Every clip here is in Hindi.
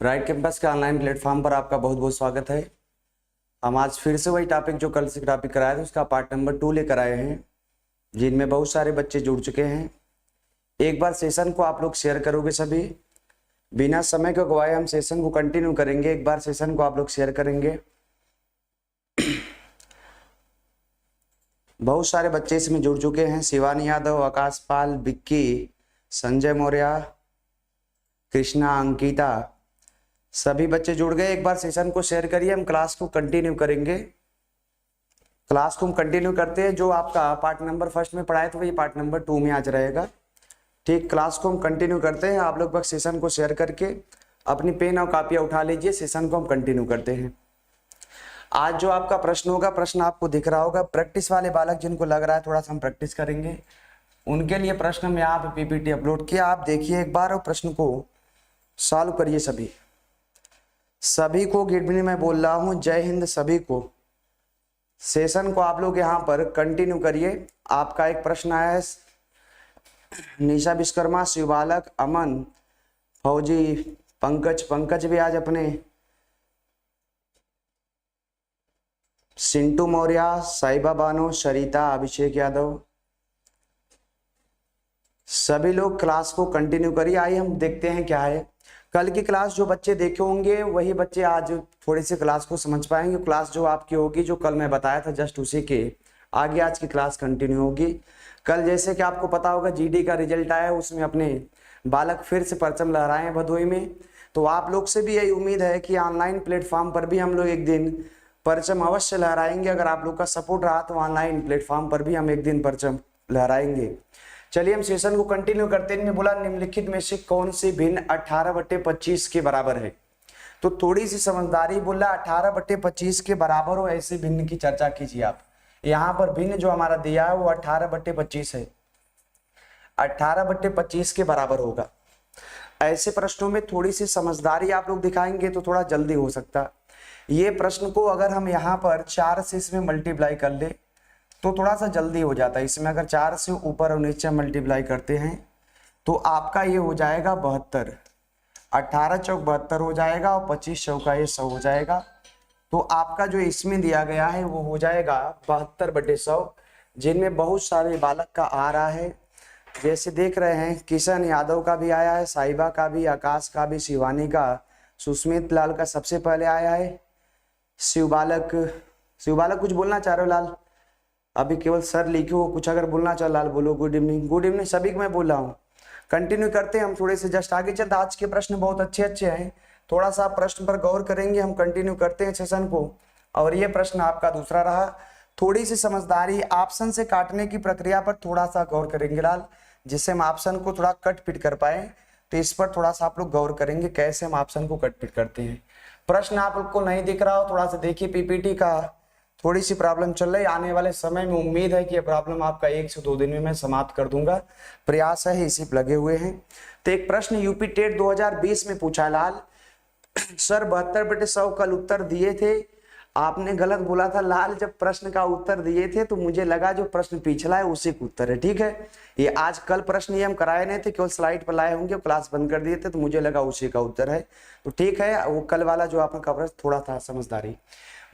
ब्राइट कैंपस के ऑनलाइन प्लेटफॉर्म पर आपका बहुत बहुत स्वागत है। हम आज फिर से वही टॉपिक जो कल से टॉपिक कराए थे उसका पार्ट नंबर 2 लेकर आए हैं, जिनमें बहुत सारे बच्चे जुड़ चुके हैं। एक बार सेशन को आप लोग शेयर करोगे सभी, बिना समय को गवाए हम सेशन को कंटिन्यू करेंगे। एक बार सेशन को आप लोग शेयर करेंगे। बहुत सारे बच्चे इसमें जुड़ चुके हैं। शिवानी यादव, आकाश पाल, विक्की, संजय मौर्य, कृष्णा, अंकिता, सभी बच्चे जुड़ गए। एक बार सेशन को शेयर करिए। हम क्लास को कंटिन्यू करेंगे। क्लास को हम कंटिन्यू करते हैं। जो आपका पार्ट नंबर फर्स्ट में पढ़ाया था वही पार्ट नंबर 2 में आज रहेगा। ठीक, क्लास को हम कंटिन्यू करते हैं। आप लोग बस सेशन को शेयर करके अपनी पेन और कापियां उठा लीजिए। सेशन को हम कंटिन्यू करते हैं। आज जो आपका प्रश्न होगा, प्रश्न आपको दिख रहा होगा। प्रैक्टिस वाले बालक जिनको लग रहा है थोड़ा सा हम प्रैक्टिस करेंगे, उनके लिए प्रश्न में यहाँ पे पीपीटी अपलोड किया, आप देखिए एक बार और प्रश्न को सॉल्व करिए। सभी को गुड इवनिंग मैं बोल रहा हूँ, जय हिंद सभी को। सेशन को आप लोग यहाँ पर कंटिन्यू करिए। आपका एक प्रश्न आया है, निशा विश्वकर्मा, शिवबालक, अमन, फौजी, पंकज भी आज अपने, सिंटू मौर्य, साहिबा बानो, सरिता, अभिषेक यादव, सभी लोग क्लास को कंटिन्यू करिए। आइए हम देखते हैं क्या है। कल की क्लास जो बच्चे देखे होंगे वही बच्चे आज थोड़ी सी क्लास को समझ पाएंगे। क्लास जो आपकी होगी, जो कल मैं बताया था जस्ट उसी के आगे आज की क्लास कंटिन्यू होगी। कल जैसे कि आपको पता होगा जीडी का रिजल्ट आया, उसमें अपने बालक फिर से परचम लहराए हैं भदोई में। तो आप लोग से भी यही उम्मीद है कि ऑनलाइन प्लेटफॉर्म पर भी हम लोग एक दिन परचम अवश्य लहराएंगे। अगर आप लोग का सपोर्ट रहा तो ऑनलाइन प्लेटफॉर्म पर भी हम एक दिन परचम लहराएंगे। चलिए हम सेशन को कंटिन्यू करते हैं। बोला निम्नलिखित में से कौन सी भिन्न 18/25 के बराबर है। तो थोड़ी सी समझदारी, बोला 18/25 के बराबर हो ऐसे भिन्न की चर्चा कीजिए आप। यहाँ पर भिन्न जो हमारा दिया है वो 18/25 है, 18/25 के बराबर होगा। ऐसे प्रश्नों में थोड़ी सी समझदारी आप लोग दिखाएंगे तो थोड़ा जल्दी हो सकता। ये प्रश्न को अगर हम यहाँ पर 4 से इसमें मल्टीप्लाई कर ले तो थोड़ा सा जल्दी हो जाता है। इसमें अगर 4 से ऊपर और नीचे मल्टीप्लाई करते हैं तो आपका ये हो जाएगा 72, 18 चौक 72 हो जाएगा और 25 चौका ये 100 हो जाएगा। तो आपका जो इसमें दिया गया है वो हो जाएगा 72/100, जिनमें बहुत सारे बालक का आ रहा है। जैसे देख रहे हैं किशन यादव का भी आया है, साहिबा का भी, आकाश का भी, शिवानी का, सुस्मित लाल का सबसे पहले आया है। शिवबालक कुछ बोलना चाह रहे हो लाल? अभी केवल सर लिखे हो, कुछ अगर बोलना चाहो लाल बोलो। Good evening. गुड इवनिंग सभी को मैं बोल रहा हूँ। कंटिन्यू करते हैं हम थोड़े से जस्ट आगे चलते। आज के प्रश्न बहुत अच्छे हैं, थोड़ा सा प्रश्न पर गौर करेंगे। हम कंटिन्यू करते हैं सेशन को। और ये प्रश्न आपका दूसरा रहा। थोड़ी सी समझदारी, ऑप्शन से काटने की प्रक्रिया पर थोड़ा सा गौर करेंगे लाल, जिससे हम ऑप्शन को थोड़ा कट पिट कर पाए। तो इस पर थोड़ा सा आप लोग गौर करेंगे कैसे हम ऑप्शन को कट पिट करते हैं। प्रश्न आप लोग को नहीं दिख रहा हो, थोड़ा सा देखिए। पीपीटी का थोड़ी सी प्रॉब्लम चल रही है। आने वाले समय में उम्मीद है कि ये प्रॉब्लम आपका 1 से 2 दिन में मैं समाप्त कर दूंगा। प्रयास है, इसी पर लगे हुए हैं। तो एक प्रश्न यूपी टेट 2020 में पूछा लाल, सर 72/100 कल उत्तर दिए थे, आपने गलत बोला था लाल। जब प्रश्न का उत्तर दिए थे तो मुझे लगा जो प्रश्न पिछला है उसी का उत्तर है। ठीक है, ये आज कल प्रश्न ये हम कराए नहीं थे, केवल स्लाइड पर लाए होंगे, क्लास बंद कर दिए थे तो मुझे लगा उसी का उत्तर है। तो ठीक है, वो कल वाला जो आपका प्रश्न थोड़ा था समझदारी।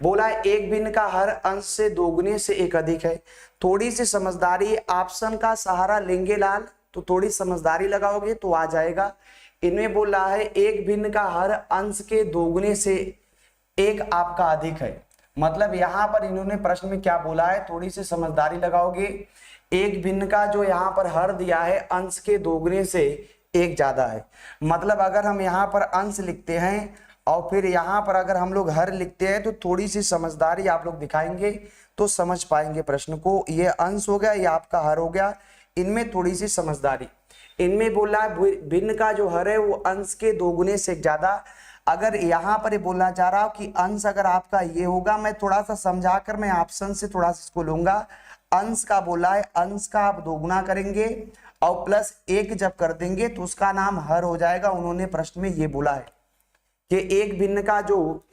बोला एक भिन्न का हर अंश से दोगुने से एक अधिक है। थोड़ी सी समझदारी, ऑप्शन का सहारा लेंगे लाल, तो थोड़ी समझदारी लगाओगे तो आ जाएगा। इनमें बोल रहा है एक भिन्न का हर अंश के दोगुने से एक आपका अधिक है। मतलब यहाँ पर इन्होंने प्रश्न में क्या बोला है, थोड़ी सी समझदारी लगाओगे। एक भिन्न का जो यहाँ पर हर दिया है अंश के दोगुने से एक ज्यादा है। मतलब अगर हम यहाँ पर अंश लिखते हैं और फिर यहाँ पर अगर हम लोग हर लिखते हैं तो थोड़ी सी समझदारी आप लोग दिखाएंगे तो समझ पाएंगे प्रश्न को। ये अंश हो गया, ये आपका हर हो गया, इनमें थोड़ी सी समझदारी। इनमें बोला है भिन्न का जो हर है वो अंश के दोगुने से ज्यादा। अगर यहाँ पर ये बोलना चाह रहा हूं कि अंश अगर आपका ये होगा, मैं थोड़ा सा समझाकर मैं ऑप्शन से थोड़ा सा इसको लूंगा। अंश का बोला है, अंश का आप दोगुना करेंगे और प्लस 1 जब कर देंगे तो उसका नाम हर हो जाएगा। उन्होंने प्रश्न में ये बोला है कि एक भिन्न का जो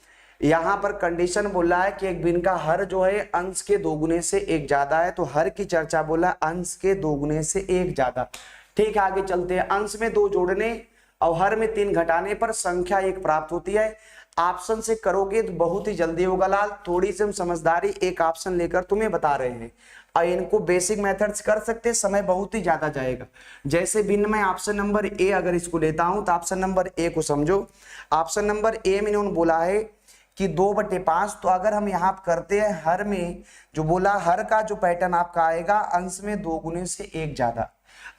यहाँ पर कंडीशन बोला है कि एक भिन्न का हर जो है अंश के दोगुने से एक ज्यादा है। तो हर की चर्चा बोला अंश के दोगुने से एक ज्यादा। ठीक है, आगे चलते हैं। अंश में 2 जोड़ने और हर में 3 घटाने पर संख्या 1 प्राप्त होती है। ऑप्शन से करोगे तो बहुत ही जल्दी होगा लाल, थोड़ी सी हम समझदारी एक ऑप्शन लेकर तुम्हें बता रहे हैं और इनको बेसिक मेथड्स कर सकते हैं, समय बहुत ही ज्यादा जाएगा। जैसे भिन्न में ऑप्शन नंबर ए अगर इसको लेता हूं तो ऑप्शन नंबर ए को समझो। ऑप्शन नंबर ए में इन्होंने बोला है कि 2/5, तो अगर हम यहाँ करते हैं हर में जो बोला, हर का जो पैटर्न आपका आएगा अंश में 2 गुने से 1 ज्यादा।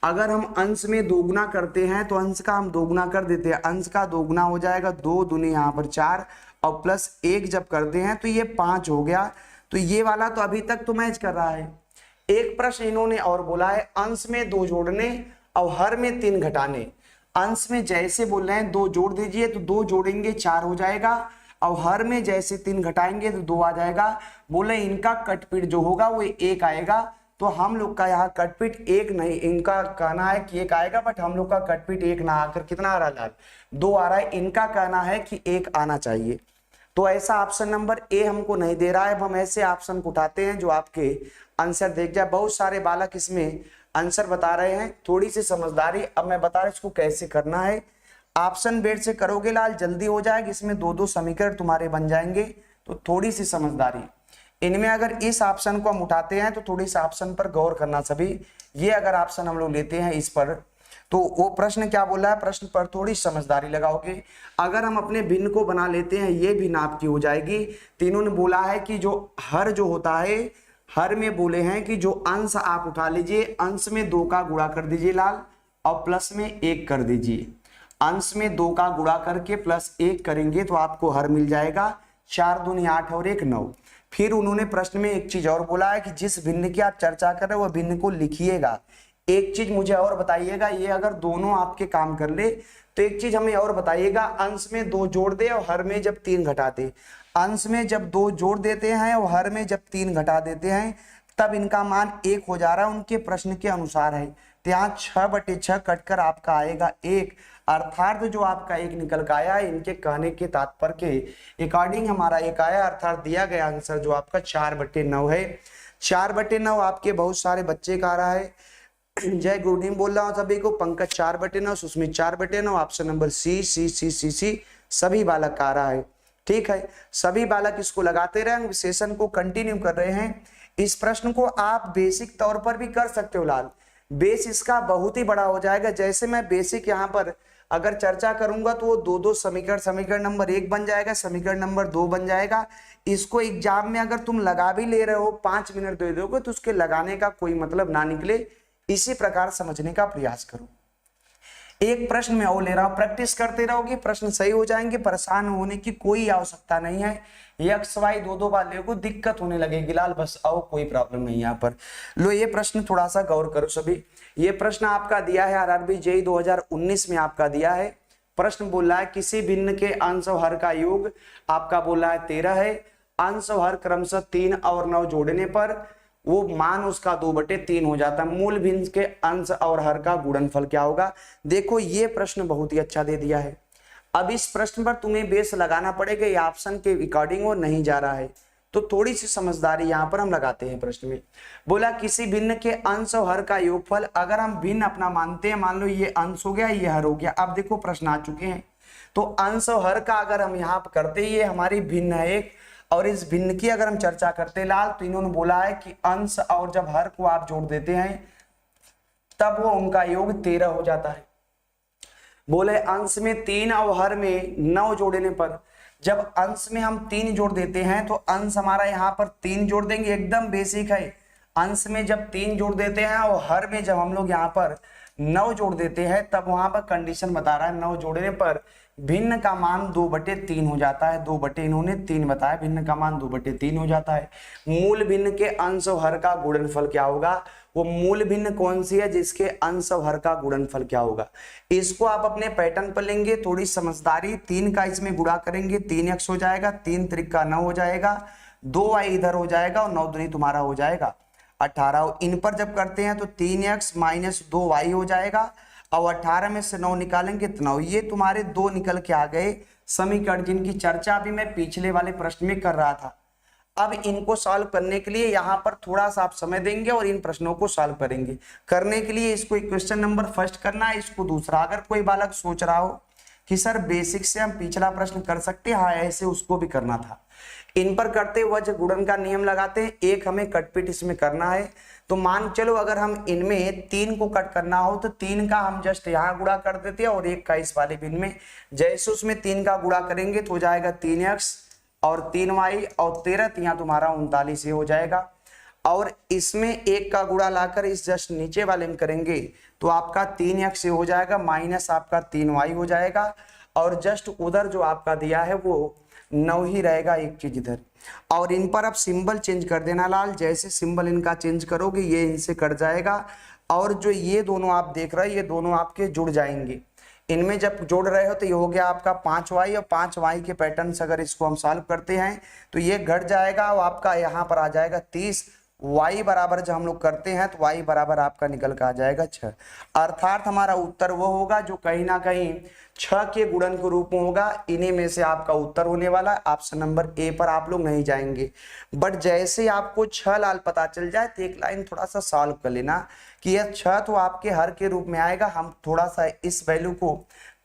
अगर हम अंश में दोगुना करते हैं तो अंश का हम दोगुना कर देते हैं, अंश का दोगुना हो जाएगा 2 दूनी यहाँ पर 4 और प्लस 1 जब करते हैं तो ये 5 हो गया। तो ये वाला तो अभी तक तो मैच कर रहा है। एक प्रश्न इन्होंने और बोला है अंश में 2 जोड़ने और हर में 3 घटाने। अंश में जैसे बोल रहे हैं 2 जोड़ दीजिए तो 2 जोड़ेंगे 4 हो जाएगा और हर में जैसे 3 घटाएंगे तो 2 आ जाएगा। बोले इनका कटपीट जो होगा वो 1 आएगा। तो हम लोग का यहाँ कटपीट 1 नहीं, इनका कहना है कि 1 आएगा, बट हम लोग का कटपीट 1 ना आकर कितना आ रहा है लाल, 2 आ रहा है। इनका कहना है कि 1 आना चाहिए। तो ऐसा ऑप्शन नंबर ए हमको नहीं दे रहा है। अब हम ऐसे ऑप्शन को उठाते हैं जो आपके आंसर देख जाए। बहुत सारे बालक इसमें आंसर बता रहे हैं, थोड़ी सी समझदारी। अब मैं बता रहा हूं इसको कैसे करना है। ऑप्शन बेट से करोगे लाल जल्दी हो जाएगा, इसमें 2-2 समीकरण तुम्हारे बन जाएंगे। तो थोड़ी सी समझदारी इनमें, अगर इस ऑप्शन को हम उठाते हैं तो थोड़ी सा ऑप्शन पर गौर करना सभी। ये अगर ऑप्शन हम लोग लेते हैं इस पर, तो वो प्रश्न क्या बोला है, प्रश्न पर थोड़ी समझदारी लगाओगे। अगर हम अपने भिन्न को बना लेते हैं, ये भिन्न आपकी हो जाएगी। तीनों ने बोला है कि जो हर जो होता है, हर में बोले हैं कि जो अंश आप उठा लीजिए, अंश में 2 का गुणा कर दीजिए लाल और प्लस में 1 कर दीजिए। अंश में 2 का गुणा करके प्लस 1 करेंगे तो आपको हर मिल जाएगा। 4 दूनी 8 और 1 9। फिर उन्होंने प्रश्न में एक चीज और बोला है कि जिस भिन्न की आप चर्चा कर रहे हो वह भिन्न को लिखिएगा। एक चीज मुझे और बताइएगा, ये अगर दोनों आपके काम कर ले तो एक चीज हमें और बताइएगा, अंश में 2 जोड़ दे और हर में जब 3 घटा दे। अंश में जब 2 जोड़ देते हैं और हर में जब 3 घटा देते हैं तब इनका मान 1 हो जा रहा है, उनके प्रश्न के अनुसार है। तो यहाँ 6/6 कटकर आपका आएगा 1, अर्थात जो आपका 1 निकल कर आया, इनके कहने के तात्पर्य के अकॉर्डिंग हमारा 1 आया, अर्थात दिया गया आंसर जो आपका 4/9 है। 4/9 आपके बहुत सारे बच्चे का आ रहा है। जय गुड इवनिंग बोल रहा हूँ सभी को। Pankaj 4/9, Susmit 4/9, option number C सभी बालक का आ रहा है। ठीक है, सभी बालक इसको लगाते रहे, सेशन को कंटिन्यू कर रहे हैं। इस प्रश्न को आप बेसिक तौर पर भी कर सकते हो लाल, बेस इसका बहुत ही बड़ा हो जाएगा। जैसे मैं बेसिक यहाँ पर अगर चर्चा करूंगा तो वो 2-2 समीकरण, समीकरण नंबर 1 बन जाएगा, समीकरण नंबर 2 बन जाएगा। इसको एग्जाम में अगर तुम लगा भी ले रहे हो, 5 मिनट दे दोगे तो उसके लगाने का कोई मतलब ना निकले। इसी प्रकार समझने का प्रयास करो। एक प्रश्न में और ले रहा हूं, प्रैक्टिस करते रहोगे, प्रश्न सही हो जाएंगे, परेशान होने की कोई आवश्यकता नहीं है। एक्स वाई 2-2 वाले को दिक्कत होने लगेगी लाल, बस आओ कोई प्रॉब्लम नहीं यहाँ पर। लो ये प्रश्न थोड़ा सा गौर करो सभी। ये प्रश्न आपका दिया है आरआरबी जेईई 2019 में आपका दिया है। प्रश्न बोल रहा है किसी भिन्न के अंश और हर का योग आपका बोला है 13 है। अंश और हर क्रमशः 3 और 9 जोड़ने पर वो मान उसका 2/3 हो जाता है। मूल भिन्न के अंश और हर का गुणनफल क्या होगा। देखो ये प्रश्न बहुत ही अच्छा दे दिया है। अब इस प्रश्न पर तुम्हें बेस लगाना पड़ेगा, ये ऑप्शन के अकॉर्डिंग वो नहीं जा रहा है, तो थोड़ी सी समझदारी यहाँ पर हम लगाते हैं। प्रश्न में बोला किसी भिन्न के अंश और हर का योगफल, अगर हम भिन्न अपना मानते हैं, मान लो ये अंश हो गया ये हर हो गया। अब देखो प्रश्न आ चुके हैं, तो अंश और हर का अगर हम यहाँ पर करते, ये हमारी भिन्न है एक, और इस भिन्न की अगर हम चर्चा करते लाल, तो इन्होंने बोला है कि अंश और जब हर को आप जोड़ देते हैं तब वो उनका योग 13 हो जाता है। बोले अंश में 3 और हर में 9 जोड़ने पर, जब अंश में हम 3 जोड़ देते हैं तो अंश हमारा यहाँ पर 3 जोड़ देंगे, एकदम बेसिक है। अंश में जब 3 जोड़ देते हैं और हर में जब हम लोग यहाँ पर 9 जोड़ देते हैं तब वहां पर कंडीशन बता रहा है 9 जोड़ने पर भिन्न का मान 2/3 हो जाता है। 2/, इन्होंने 3 बताया, भिन्न का मान 2/3 हो जाता है। मूल भिन्न के अंश और हर का गुणनफल क्या होगा, वो मूल भिन्न कौन सी है जिसके अंश और हर का गुणनफल क्या होगा। इसको आप अपने पैटर्न पर लेंगे, थोड़ी समझदारी। 3 का इसमें गुणा करेंगे, 3x हो जाएगा, 3 त्रिक 9 हो जाएगा, 2y इधर हो जाएगा और 9 दूनी तुम्हारा हो जाएगा 18। इन पर जब करते हैं तो 3x - 2y हो जाएगा और 18 में से 9 निकालेंगे तो 9। ये तुम्हारे 2 निकल के आ गए समीकरण, जिनकी चर्चा भी मैं पिछले वाले प्रश्न में कर रहा था। अब इनको सॉल्व करने के लिए यहाँ पर थोड़ा सा आप समय देंगे और इन प्रश्नों को सॉल्व करेंगे। करने के लिए इसको क्वेश्चन नंबर फर्स्ट करना है, इसको दूसरा। अगर कोई बालक सोच रहा हो कि सर बेसिक से हम पिछला प्रश्न कर सकते हैं, हाँ ऐसे उसको भी करना था। इन पर करते वज्र गुणन का नियम लगाते हैं, एक हमें कटपीट इसमें करना है। तो मान चलो अगर हम इनमें 3 को कट करना हो तो 3 का हम जस्ट यहाँ गुणा कर देते हैं और 1 का इस वाले बिन में। जैसे उसमें 3 का गुणा करेंगे तो हो जाएगा 3x और 3y और 13 यहाँ तुम्हारा 39 हो जाएगा। और इसमें 1 का गुणा लाकर इस जस्ट नीचे वाले में करेंगे तो आपका 3x से हो जाएगा माइनस आपका 3y हो जाएगा। और जस्ट उधर जो आपका दिया है वो 9 ही रहेगा, एक चीज इधर। और इन पर अब सिंबल चेंज कर देना लाल, जैसे सिंबल इनका चेंज करोगे ये इनसे कट जाएगा। और जो ये दोनों आप देख रहे हो ये दोनों आपके जुड़ जाएंगे। इनमें जब जोड़ रहे हो तो ये हो गया आपका 5y और 5y के पैटर्न से अगर इसको हम सॉल्व करते हैं तो ये घट जाएगा और आपका यहाँ पर आ जाएगा 30। y बराबर जब हम लोग करते हैं तो y बराबर आपका निकल कर आ जाएगा 6। अर्थात हमारा उत्तर वो होगा जो कहीं ना कहीं 6 के गुणन के रूप में होगा। इन्हीं में से आपका उत्तर होने वाला है। ऑप्शन नंबर ए पर आप लोग नहीं जाएंगे। बट जैसे आपको 6 लाल पता चल जाए तो एक लाइन थोड़ा सा सॉल्व कर लेना कि यह 6 तो आपके हर के रूप में आएगा। हम थोड़ा सा इस वैल्यू को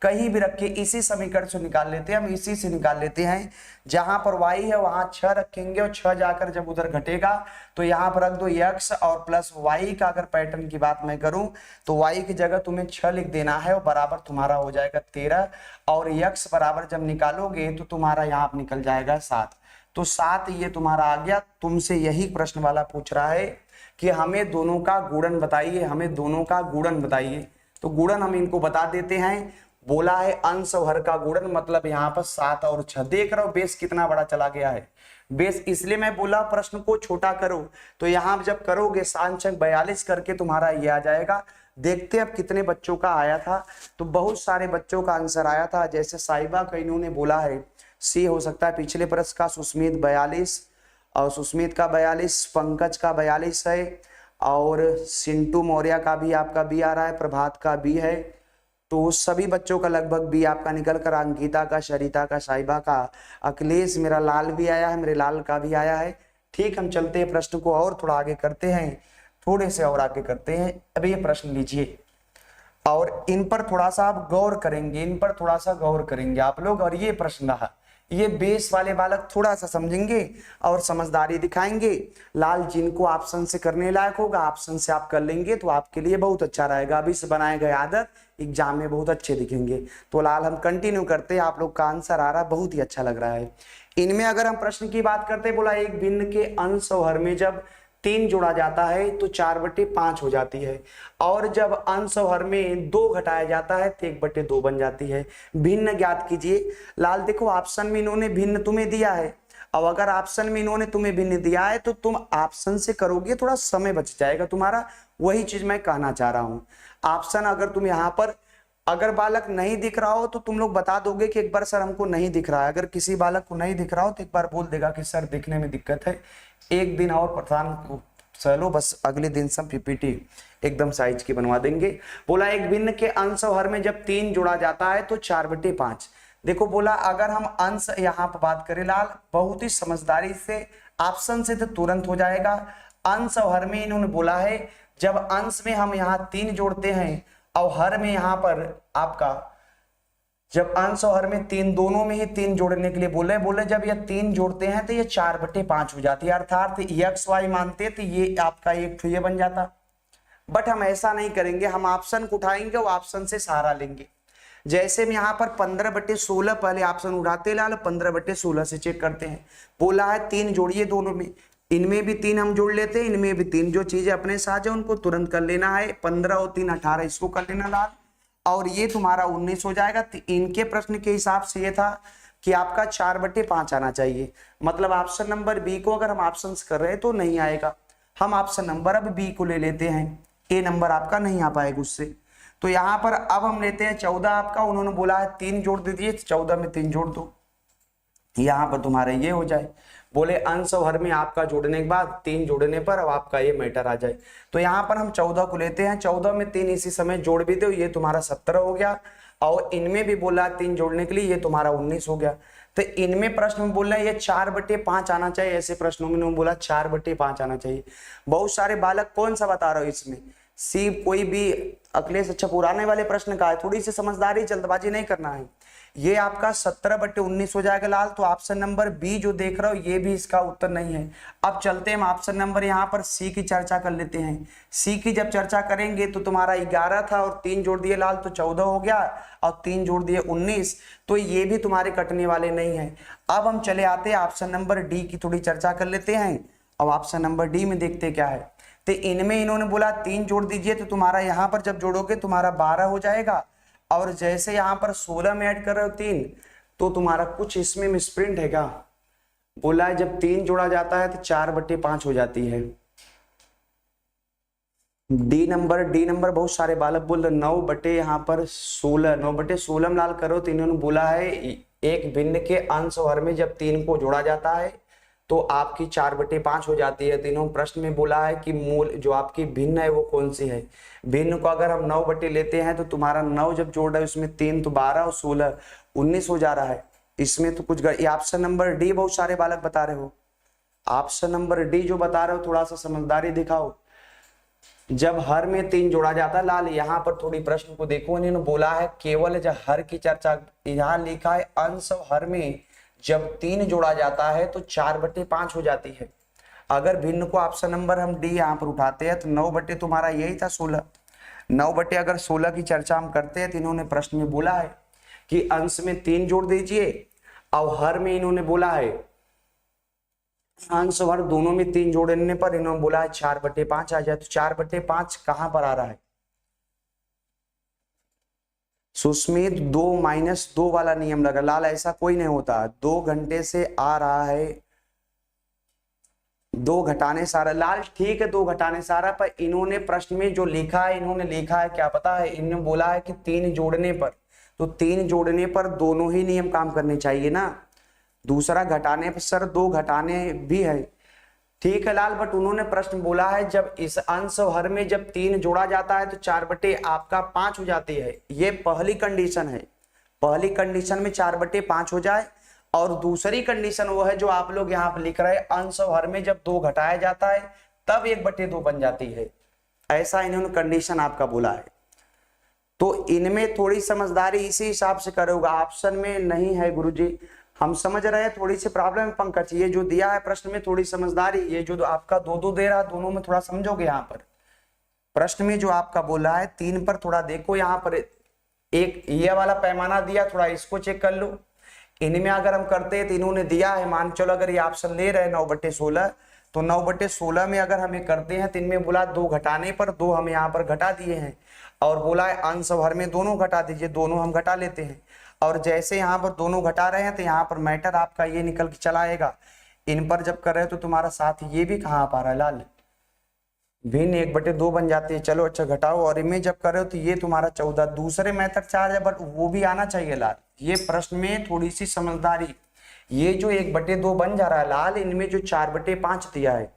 कहीं भी रख के इसी समीकरण से निकाल लेते हैं, हम इसी से निकाल लेते हैं। जहां पर y है वहां 6 रखेंगे और 6 जाकर जब उधर घटेगा तो यहाँ पर रख दो x और प्लस y का। अगर पैटर्न की बात मैं करूं तो y की जगह तुम्हें 6 लिख देना है और बराबर तुम्हारा हो जाएगा 13। और x बराबर जब निकालोगे तो तुम्हारा यहाँ निकल जाएगा 7। तो 7 ये तुम्हारा आ गया। तुमसे यही प्रश्न वाला पूछ रहा है कि हमें दोनों का गुणन बताइए, हमें दोनों का गुणन बताइए। तो गुणन हम इनको बता देते हैं। बोला है अंश और हर का गुणन, मतलब यहाँ पर 7 और 6। देख रहे हो बेस कितना बड़ा चला गया है। बेस इसलिए मैं बोला प्रश्न को छोटा करो, तो यहाँ जब करोगे 7 42 करके तुम्हारा ये आ जाएगा। देखते अब कितने बच्चों का आया था। तो बहुत सारे बच्चों का आंसर आया था। जैसे साहिबा का इन्होंने बोला है सी हो सकता है पिछले प्रश्न का। सुस्मित 42 और सुस्मित का 42, पंकज का 42 है और सिंटू मौर्य का भी आपका बी आ रहा है, प्रभात का बी है। तो सभी बच्चों का लगभग बी आपका निकल कर, अंकिता का, शरिता का, साहिबा का, अखिलेश, मेरा लाल भी आया है, मेरे लाल का भी आया है। ठीक, हम चलते हैं प्रश्न को और थोड़ा आगे करते हैं, थोड़े से और आगे करते हैं। अब ये प्रश्न लीजिए और इन पर थोड़ा सा आप गौर करेंगे, इन पर थोड़ा सा गौर करेंगे आप लोग। और ये प्रश्न रहा, ये बेस वाले बालक थोड़ा सा समझेंगे और समझदारी दिखाएंगे। लाल जिनको ऑप्शन से करने लायक होगा ऑप्शन से आप कर लेंगे तो आपके लिए बहुत अच्छा रहेगा। अभी से बनाए गए आदत एग्जाम में बहुत अच्छे दिखेंगे। तो लाल हम कंटिन्यू करते हैं। आप लोग का आंसर आ रहा है, बहुत ही अच्छा लग रहा है। इनमें अगर हम प्रश्न की बात करते हैं, बोला एक भिन्न के अंश और हर में जब 3 जोड़ा जाता है तो 4/5 हो जाती है। और जब अंश और हर में 2 घटाया जाता है तो 1/2 बन जाती है। भिन्न ज्ञात कीजिए। लाल देखो ऑप्शन में इन्होंने भिन्न तुम्हें दिया है। अब अगर ऑप्शन में इन्होंने तुम्हें भिन्न दिया है तो तुम ऑप्शन से करोगे, थोड़ा समय बच जाएगा तुम्हारा। वही चीज मैं कहना चाह रहा हूं। ऑप्शन अगर तुम यहाँ पर अगर बालक नहीं दिख रहा हो तो तुम लोग बता दोगे कि एक बार सर हमको नहीं दिख रहा है। अगर किसी बालक को नहीं दिख रहा हो तो एक बार बोल देगा कि सर दिखने में दिक्कत है, एक दिन और प्रधान को चलो, बस अगले दिन सब पीपीटी एकदम साइज की बनवा देंगे। बोला एक भिन्न के अंश और हर में जब 3 जोड़ा जाता है तो 4/5। देखो बोला अगर हम अंश यहाँ पर बात करें लाल, बहुत ही समझदारी से ऑप्शन से तो तुरंत हो जाएगा। अंश और हर में इन्होंने बोला है जब अंश में हम यहाँ 3 जोड़ते हैं और हर में यहाँ पर आपका जब अंश और हर में 3 दोनों में ही 3 जोड़ने के लिए बोले जब ये 3 जोड़ते हैं तो ये 4/5 हो जाती है। अर्थात एक्स वाई मानते तो ये आपका एक ये बन जाता। बट हम ऐसा नहीं करेंगे, हम ऑप्शन को उठाएंगे और ऑप्शन से सहारा लेंगे। जैसे हम यहाँ पर 15/16 पहले ऑप्शन उठाते लाल, 15/16 से चेक करते हैं। बोला है 3 जोड़िए दोनों में, इनमें भी 3 हम जोड़ लेते हैं, इनमें भी 3। जो चीजें अपने साथ है उनको तुरंत कर लेना है। 15 और 3 18, इसको कर लेना लाल। और ये तुम्हारा 19 हो जाएगा। तो इनके प्रश्न के हिसाब से ये था कि आपका 4/5 आना चाहिए। मतलब ऑप्शन नंबर बी को अगर हम ऑप्शन कर रहे हैं तो नहीं आएगा। हम ऑप्शन नंबर अब बी को ले लेते हैं, ए नंबर आपका नहीं आ पाएगा उससे। तो यहाँ पर अब हम लेते हैं 14 आपका। उन्होंने बोला है 3 जोड़ दीजिए, 14 में 3 जोड़ दो, यहाँ पर तुम्हारे ये हो जाए। बोले अंश और हर में आपका जोड़ने के बाद 3 जोड़ने पर अब आपका ये मैटर आ जाए। तो यहाँ पर हम 14 को लेते हैं, 14 में 3 इसी समय जोड़ भी दो, ये तुम्हारा 17 हो गया। और इनमें भी बोला 3 जोड़ने के लिए, ये तुम्हारा 19 हो गया। तो इनमें प्रश्न में बोल रहे हैं ये 4/5 आना चाहिए, ऐसे प्रश्नों में उन्होंने बोला 4/5 आना चाहिए। बहुत सारे बालक कौन सा बता रहे हो इसमें, सी कोई भी अखिलेश अच्छा पुराने वाले प्रश्न का है, थोड़ी सी समझदारी जल्दबाजी नहीं करना है। ये आपका 17/19 हो जाएगा लाल। तो ऑप्शन नंबर बी जो देख रहे हो ये भी इसका उत्तर नहीं है। अब चलते हैं हम ऑप्शन नंबर यहाँ पर सी की चर्चा कर लेते हैं। सी की जब चर्चा करेंगे तो तुम्हारा 11 था और 3 जोड़ दिए लाल तो 14 हो गया, और 3 जोड़ दिए 19, तो ये भी तुम्हारे कटने वाले नहीं है। अब हम चले आते हैं ऑप्शन नंबर डी की थोड़ी चर्चा कर लेते हैं। अब ऑप्शन नंबर डी में देखते क्या है। तो इनमें इन्होंने बोला 3 जोड़ दीजिए, तो तुम्हारा यहाँ पर जब जोड़ोगे तुम्हारा 12 हो जाएगा, और जैसे यहाँ पर 16 में ऐड कर रहे हो 3, तो तुम्हारा कुछ इसमें मिसप्रिंट है क्या, बोला है जब 3 जोड़ा जाता है तो 4/5 हो जाती है। डी नंबर बहुत सारे बालक बोल रहे 9 यहाँ पर 16, 9/16 में लाल करो। तो इन्होंने बोला है एक भिन्न के अंश और हर में जब 3 को जोड़ा जाता है तो आपकी 4/5 हो जाती है। तीनों प्रश्न में बोला है कि मूल जो आपकी भिन्न है वो कौन सी है। भिन्न को अगर हम 9 लेते हैं तो तुम्हारा 9 जब जोड़ रहा है उसमें 3 तो 12 और 16 19 हो जा रहा है। इसमें तो कुछ ये ऑप्शन नंबर डी बहुत सारे बालक बता रहे हो। ऑप्शन नंबर डी जो बता रहे हो थोड़ा सा समझदारी दिखाओ। जब हर में 3 जोड़ा जाता है लाल, यहाँ पर थोड़ी प्रश्न को देखो, इन्होंने बोला है केवल जब हर की चर्चा, यहाँ लिखा है अंश और हर में जब 3 जोड़ा जाता है तो 4/5 हो जाती है। अगर भिन्न को ऑप्शन नंबर हम डी यहाँ पर उठाते हैं तो 9 तुम्हारा यही था 16, 9 अगर 16 की चर्चा हम करते हैं तो इन्होंने प्रश्न में बोला है कि अंश में 3 जोड़ दीजिए, और हर में इन्होंने बोला है अंश और दोनों में 3 जोड़ने पर इन्होंने बोला है 4/5 आ जाए। तो 4/5 कहां पर आ रहा है सुस्मित, 2 - 2 वाला नियम लगा लाल, ऐसा कोई नहीं होता। 2 घंटे से आ रहा है 2 घटाने सारा लाल, ठीक है 2 घटाने सारा, पर इन्होंने प्रश्न में जो लिखा है, इन्होंने लिखा है क्या पता है, इन्होंने बोला है कि 3 जोड़ने पर, तो 3 जोड़ने पर दोनों ही नियम काम करने चाहिए ना। दूसरा घटाने पर सर 2 घटाने भी है, ठीक है लाल, बट उन्होंने प्रश्न बोला है जब इस अंश और हर में जब 3 जोड़ा जाता है तो 4/5 हो जाती है। ये पहली कंडीशन है, पहली कंडीशन में 4/5 हो जाए। और दूसरी कंडीशन वो है जो आप लोग यहाँ पर लिख रहे हैं, अंश और हर में जब 2 घटाया जाता है तब 1/2 बन जाती है, ऐसा इन्होंने कंडीशन आपका बोला है। तो इनमें थोड़ी समझदारी इसी हिसाब से करोगा, ऑप्शन में नहीं है गुरुजी, हम समझ रहे हैं थोड़ी सी प्रॉब्लम है पंकज। ये जो दिया है प्रश्न में थोड़ी समझदारी, ये जो आपका 2-2 दे रहा है दोनों में थोड़ा समझोगे। यहाँ पर प्रश्न में जो आपका बोला है 3 पर थोड़ा देखो, यहाँ पर एक ये वाला पैमाना दिया, थोड़ा इसको चेक कर लो। इनमें अगर हम करते हैं तो इन्होंने दिया है, मान चलो अगर ये ऑप्शन ले रहे हैं 9/16, तो 9/16 में अगर हम ये करते हैं तो इनमें बोला 2 घटाने पर 2 हम यहाँ पर घटा दिए हैं, और बोला है अंश और हर में दोनों घटा दीजिए, दोनों हम घटा लेते हैं। और जैसे यहाँ पर दोनों घटा रहे हैं तो यहाँ पर मैटर आपका ये निकल के चला आएगा। इन पर जब कर रहे हो तो तुम्हारा साथ ये भी कहाँ पा रहा है लाल, भिन्न 1/2 बन जाती है। चलो अच्छा घटाओ, और इनमें जब कर रहे हो तो ये तुम्हारा 14, दूसरे मेथड 4 है, बट वो भी आना चाहिए लाल। ये प्रश्न में थोड़ी सी समझदारी, ये जो 1/2 बन जा रहा है लाल, इनमें जो 4/5 दिया है,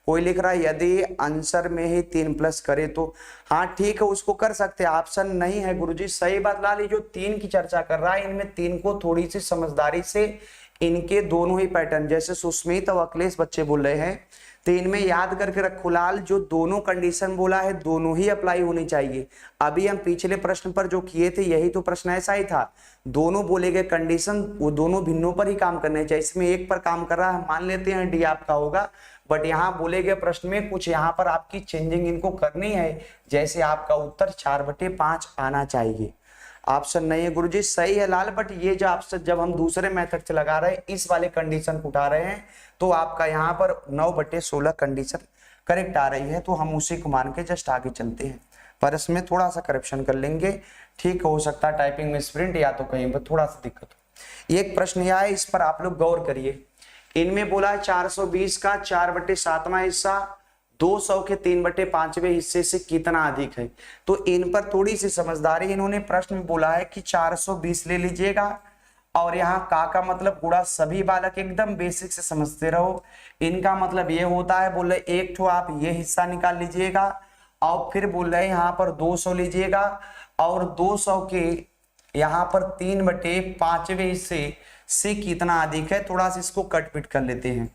कोई लिख रहा है यदि आंसर में ही 3 प्लस करे तो, हाँ ठीक है उसको कर सकते हैं, ऑप्शन नहीं है गुरुजी, सही बात लाल। ये जो 3 की चर्चा कर रहा है इनमें 3 को थोड़ी सी समझदारी से, इनके दोनों ही पैटर्न जैसे सुस्मित और अखिलेश बच्चे बोल रहे हैं, तो इनमें याद करके रखो लाल, जो दोनों कंडीशन बोला है दोनों ही अप्लाई होनी चाहिए। अभी हम पिछले प्रश्न पर जो किए थे यही तो प्रश्न ऐसा ही था, दोनों बोले गए कंडीशन वो दोनों भिन्नों पर ही काम करने चाहिए। इसमें एक पर काम कर रहा है, मान लेते हैं डी आपका होगा, बट यहाँ बोले गए प्रश्न में कुछ यहाँ पर आपकी चेंजिंग इनको करनी है, जैसे आपका उत्तर 4/5 आना चाहिए। ऑप्शन नहीं है गुरुजी, सही है लाल, बट ये जो ऑप्शन जब हम दूसरे मेथड से लगा रहे हैं, इस वाले कंडीशन को उठा रहे हैं, तो आपका यहाँ पर 9/16 कंडीशन करेक्ट आ रही है, तो हम उसी को मान के जस्ट आगे चलते हैं। पर इसमें थोड़ा सा करप्शन कर लेंगे, ठीक हो सकता है टाइपिंग में स्प्रिंट या तो कहीं पर थोड़ा सा दिक्कत हो। एक प्रश्न यह है, इस पर आप लोग गौर करिए। इनमें बोला है 420 का 4/7वां हिस्सा 200 के 3/5वें हिस्से से कितना अधिक है। तो इन पर थोड़ी सी समझदारी, इन्होंने प्रश्न में बोला है कि 420 ले लीजिएगा और यहाँ का मतलब गुणा, सभी बालक एकदम बेसिक से समझते रहो। इनका मतलब ये होता है, बोल रहे एक ठो आप ये हिस्सा निकाल लीजिएगा और फिर बोल रहे यहाँ पर 200 लीजिएगा और 200 के यहाँ पर 3/5वें हिस्से से कितना अधिक है, थोड़ा सा इसको कट पिट कर लेते हैं।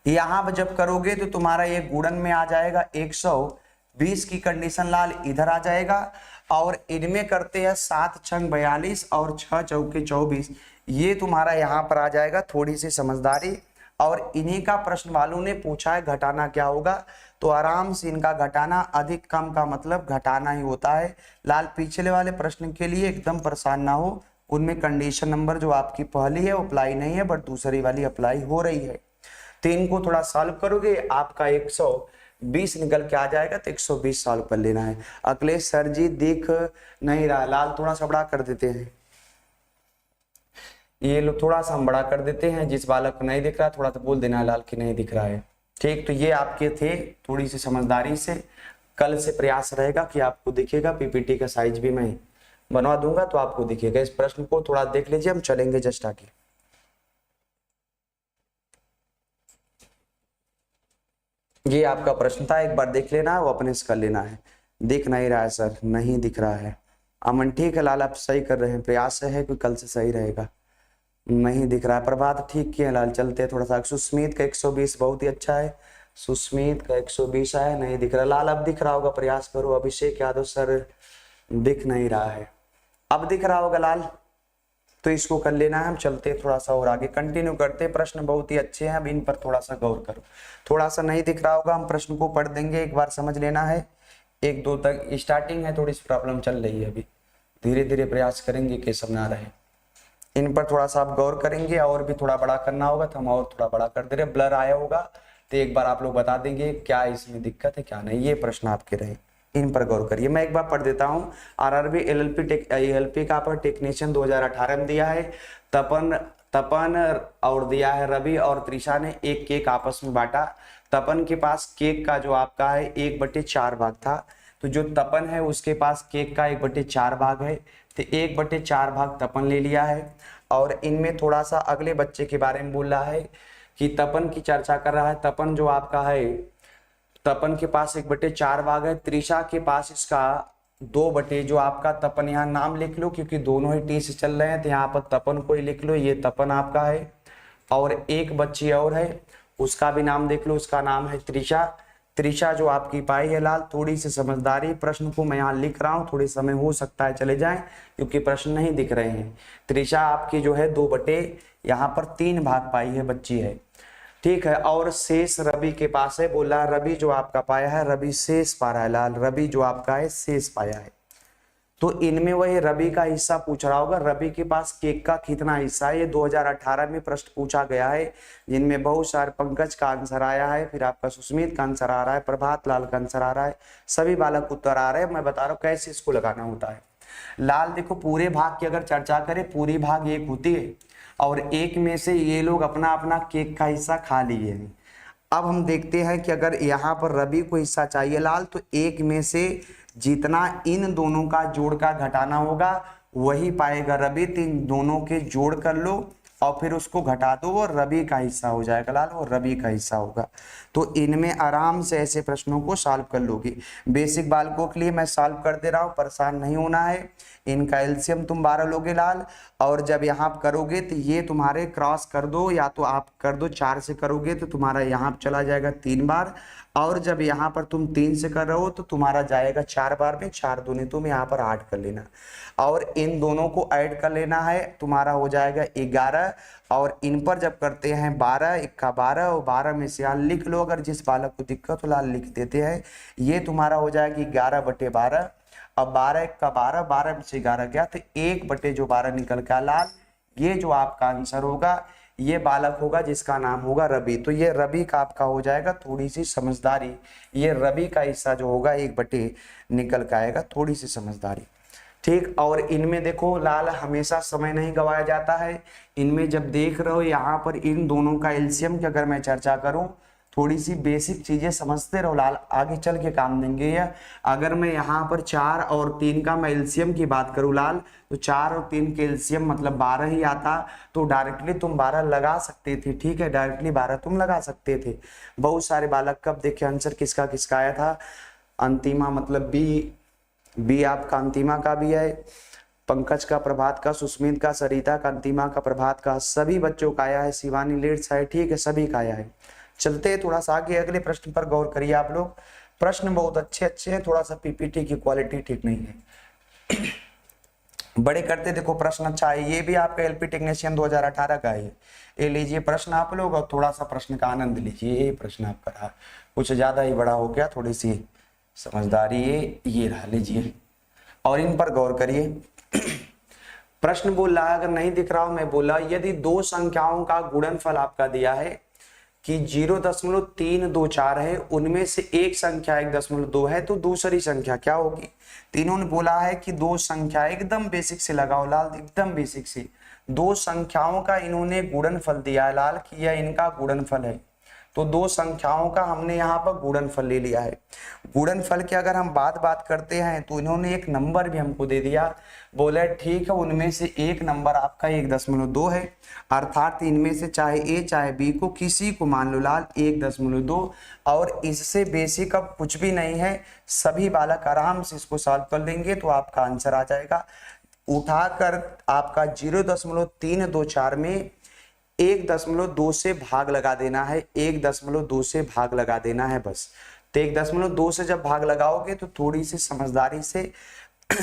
यहां पर जब करोगे तो तुम्हारा ये गुणन में आ जाएगा 120 की कंडीशन लाल इधर आ जाएगा और इनमें करते हैं 7 छंग 42 और 6 चौके 24, ये तुम्हारा यहाँ पर आ जाएगा। थोड़ी सी समझदारी, और इन्हीं का प्रश्न वालों ने पूछा है घटाना क्या होगा, तो आराम से इनका घटाना, अधिक कम का मतलब घटाना ही होता है लाल। पिछले वाले प्रश्न के लिए एकदम परेशान ना हो, उनमें कंडीशन नंबर जो आपकी पहली है वो अप्लाई नहीं है, बट दूसरी वाली अप्लाई हो रही है। तो इनको थोड़ा सॉल्व करोगे, आपका 120 निकल के आ जाएगा, तो 120 सॉल्व कर लेना है। अखिलेश सर जी दिख नहीं रहा, लाल थोड़ा सा बड़ा कर देते हैं, ये लोग थोड़ा सा हम बड़ा कर देते हैं। जिस बालक को नहीं दिख रहा थोड़ा तो बोल देना लाल कि नहीं दिख रहा है। ठीक, तो ये आपके थे, थोड़ी सी समझदारी से कल से प्रयास रहेगा कि आपको दिखेगा। पीपीटी का साइज भी मैं बनवा दूंगा तो आपको दिखेगा। इस प्रश्न को थोड़ा देख लीजिए, हम चलेंगे जस्ट आगे। ये आपका प्रश्न था, एक बार देख लेना है, वो अपने से कर लेना है। दिख नहीं रहा है सर, नहीं दिख रहा है। अमन ठीक है लाल, आप सही कर रहे हैं, प्रयास है कि कल से सही रहेगा। नहीं दिख रहा है। प्रभात ठीक किया लाल, चलते हैं थोड़ा सा। सुस्मित का 120 बहुत ही अच्छा है, सुस्मित का 120 है, नहीं दिख रहा लाल। अब दिख रहा होगा, प्रयास करो। अभिषेक यादव सर दिख नहीं रहा है, अब दिख रहा होगा लाल, तो इसको कर लेना है। हम चलते हैं थोड़ा सा और आगे, कंटिन्यू करते हैं। प्रश्न बहुत ही अच्छे हैं, अब इन पर थोड़ा सा गौर करो। थोड़ा सा नहीं दिख रहा होगा, हम प्रश्न को पढ़ देंगे, एक बार समझ लेना है। 1-2 तक स्टार्टिंग है, थोड़ी सी प्रॉब्लम चल रही है, अभी धीरे धीरे प्रयास करेंगे कि सब ना रहे। इन पर थोड़ा सा आप गौर करेंगे, और भी थोड़ा बड़ा करना होगा तो हम और थोड़ा बड़ा कर दे रहे। ब्लर आया होगा तो एक बार आप लोग बता देंगे क्या इसमें दिक्कत है क्या नहीं। ये प्रश्न आपके रहे, इन पर गौर करिए। मैं एक बार पढ़ देता हूँ। आरआरबी एलएलपी का पर टेक्नीशियन 2018 में दिया है। तपन और दिया है रवि और त्रिशा ने एक केक आपस में बांटा। तपन के पास केक का जो आपका है 1/4 भाग था, तो जो तपन है उसके पास केक का 1/4 भाग है, तो 1/4 भाग तपन ले लिया है। और इनमें थोड़ा सा अगले बच्चे के बारे में बोल रहा है कि तपन की चर्चा कर रहा है। तपन जो आपका है, तपन के पास 1/4 भाग है, त्रिशा के पास इसका 2 जो आपका तपन, यहाँ नाम लिख लो क्योंकि दोनों ही टी से चल रहे हैं, तो यहाँ पर तपन को ही लिख लो, ये तपन आपका है। और एक बच्ची और है, उसका भी नाम देख लो, उसका नाम है त्रिशा। त्रिशा जो आपकी पाई है लाल, थोड़ी सी समझदारी। प्रश्न को मैं यहाँ लिख रहा हूँ, थोड़ी समय हो सकता है चले जाएं क्योंकि प्रश्न नहीं दिख रहे हैं। त्रिशा आपकी जो है 2 यहाँ पर 3 भाग पाई है, बच्ची है, ठीक है। और शेष रवि के पास है, बोला रवि जो आपका पाया है, रवि शेष पा रहा है लाल, रवि जो आपका है शेष पाया है। तो इनमें वही रवि का हिस्सा पूछ रहा होगा, रवि के पास केक का कितना हिस्सा है। ये 2018 में प्रश्न पूछा गया है, जिनमें बहुत सारे, पंकज का आंसर आया है, फिर आपका सुस्मित का आंसर आ रहा है, प्रभात लाल का आंसर आ रहा है, सभी बालक उत्तर आ रहे हैं। मैं बता रहा हूँ कैसे इसको लगाना होता है लाल। देखो पूरे भाग की अगर चर्चा करें, पूरी भाग 1 होती है और 1 में से ये लोग अपना अपना केक का हिस्सा खा लिए हैं। अब हम देखते हैं कि अगर यहाँ पर रवि को हिस्सा चाहिए लाल, तो 1 में से जितना इन दोनों का जोड़ का घटाना होगा वही पाएगा रवि। तो इन दोनों के जोड़ कर लो और फिर उसको घटा दो, वो रवि का हिस्सा हो जाएगा लाल, वो रवि का हिस्सा होगा। तो इनमें आराम से ऐसे प्रश्नों को सॉल्व कर लोगे। बेसिक बालकों के लिए मैं सॉल्व कर दे रहा हूँ, परेशान नहीं होना है। इनका एलसीएम तुम 12 लोगे लाल, और जब यहाँ करोगे तो ये तुम्हारे क्रॉस कर दो, या तो आप कर दो 4 से करोगे तो तुम्हारा यहाँ चला जाएगा 3 बार, और जब यहाँ पर तुम 3 से कर रहे हो तो तुम्हारा जाएगा 4 बार में, 4 दूनी तुम यहाँ पर 8 कर लेना, और इन दोनों को ऐड कर लेना है, तुम्हारा हो जाएगा 11। और इन पर जब करते हैं 12 1 12, और 12 में से यहाँ लिख लो, अगर जिस बालक को दिक्कत हो लाल लिख देते हैं। ये तुम्हारा हो जाएगी 11/12। अब 12 1 12, 12 में से 11 गया तो 1/12 निकल के लाल। ये जो आपका आंसर होगा, ये बालक होगा जिसका नाम होगा रवि। तो ये रवि का आपका हो जाएगा, थोड़ी सी समझदारी, ये रवि का हिस्सा जो होगा 1 निकल के आएगा, थोड़ी सी समझदारी, ठीक। और इनमें देखो लाल, हमेशा समय नहीं गवाया जाता है। इनमें जब देख रहे हो यहाँ पर इन दोनों का एलसीएम की अगर मैं चर्चा करूं थोड़ी सी बेसिक चीजें समझते रहो लाल, आगे चल के काम देंगे। या अगर मैं यहाँ पर 4 और 3 का मैं एलसीएम की बात करूँ लाल, तो 4 और 3 के एलसीएम मतलब 12 ही आता, तो डायरेक्टली तुम 12 लगा सकते थे। ठीक है, डायरेक्टली 12 तुम लगा सकते थे। बहुत सारे बालक कब देखे आंसर किसका किसका आया था, अंतिमा मतलब बी आपका अंतिमा का भी है, पंकज का, प्रभात का, सुस्मित का, सरिता का, अंतिमा का, प्रभात का, सभी बच्चों का आया है, शिवानी लेट्स है। ठीक है, सभी का आया है। चलते हैं थोड़ा सा आगे, अगले प्रश्न पर गौर करिए आप लोग। प्रश्न बहुत अच्छे हैं, थोड़ा सा पीपीटी की क्वालिटी ठीक नहीं है। बड़े करते देखो प्रश्न अच्छा है, ये भी आपका एलपी टेक्नीशियन 2018 का है। ये लीजिए प्रश्न आप लोग और थोड़ा सा प्रश्न का आनंद लीजिए। ये प्रश्न आपका रहा, कुछ ज्यादा ही बड़ा हो गया, थोड़ी सी समझदारी ये रहा, लीजिए और इन पर गौर करिए। प्रश्न बोल रहा है, अगर नहीं दिख रहा हो मैं बोला, यदि दो संख्याओं का गुणनफल आपका दिया है कि 0.324 है, उनमें से एक संख्या 1.2 है, तो दूसरी संख्या क्या होगी। तीनों ने बोला है कि दो संख्या, एकदम बेसिक से लगाओ लाल, एकदम बेसिक से, दो संख्याओं का इन्होंने गुणनफल दिया है लाल कि यह इनका गुणनफल है। तो दो संख्याओं का हमने यहाँ पर गुणनफल ले लिया है। गुणनफल की अगर हम बात करते हैं तो इन्होंने एक नंबर भी हमको दे दिया, बोले ठीक है उनमें से एक नंबर आपका 1.2 है, अर्थात इनमें से चाहे ए चाहे बी को किसी को मान लो लाल 1.2, और इससे बेसिक अब कुछ भी नहीं है। सभी बालक आराम से इसको सॉल्व कर लेंगे तो आपका आंसर आ जाएगा। उठाकर आपका 0.324 में 1.2 से भाग लगा देना है, 1.2 से भाग लगा देना है बस। तो 1.2 से जब भाग लगाओगे तो थोड़ी सी समझदारी से,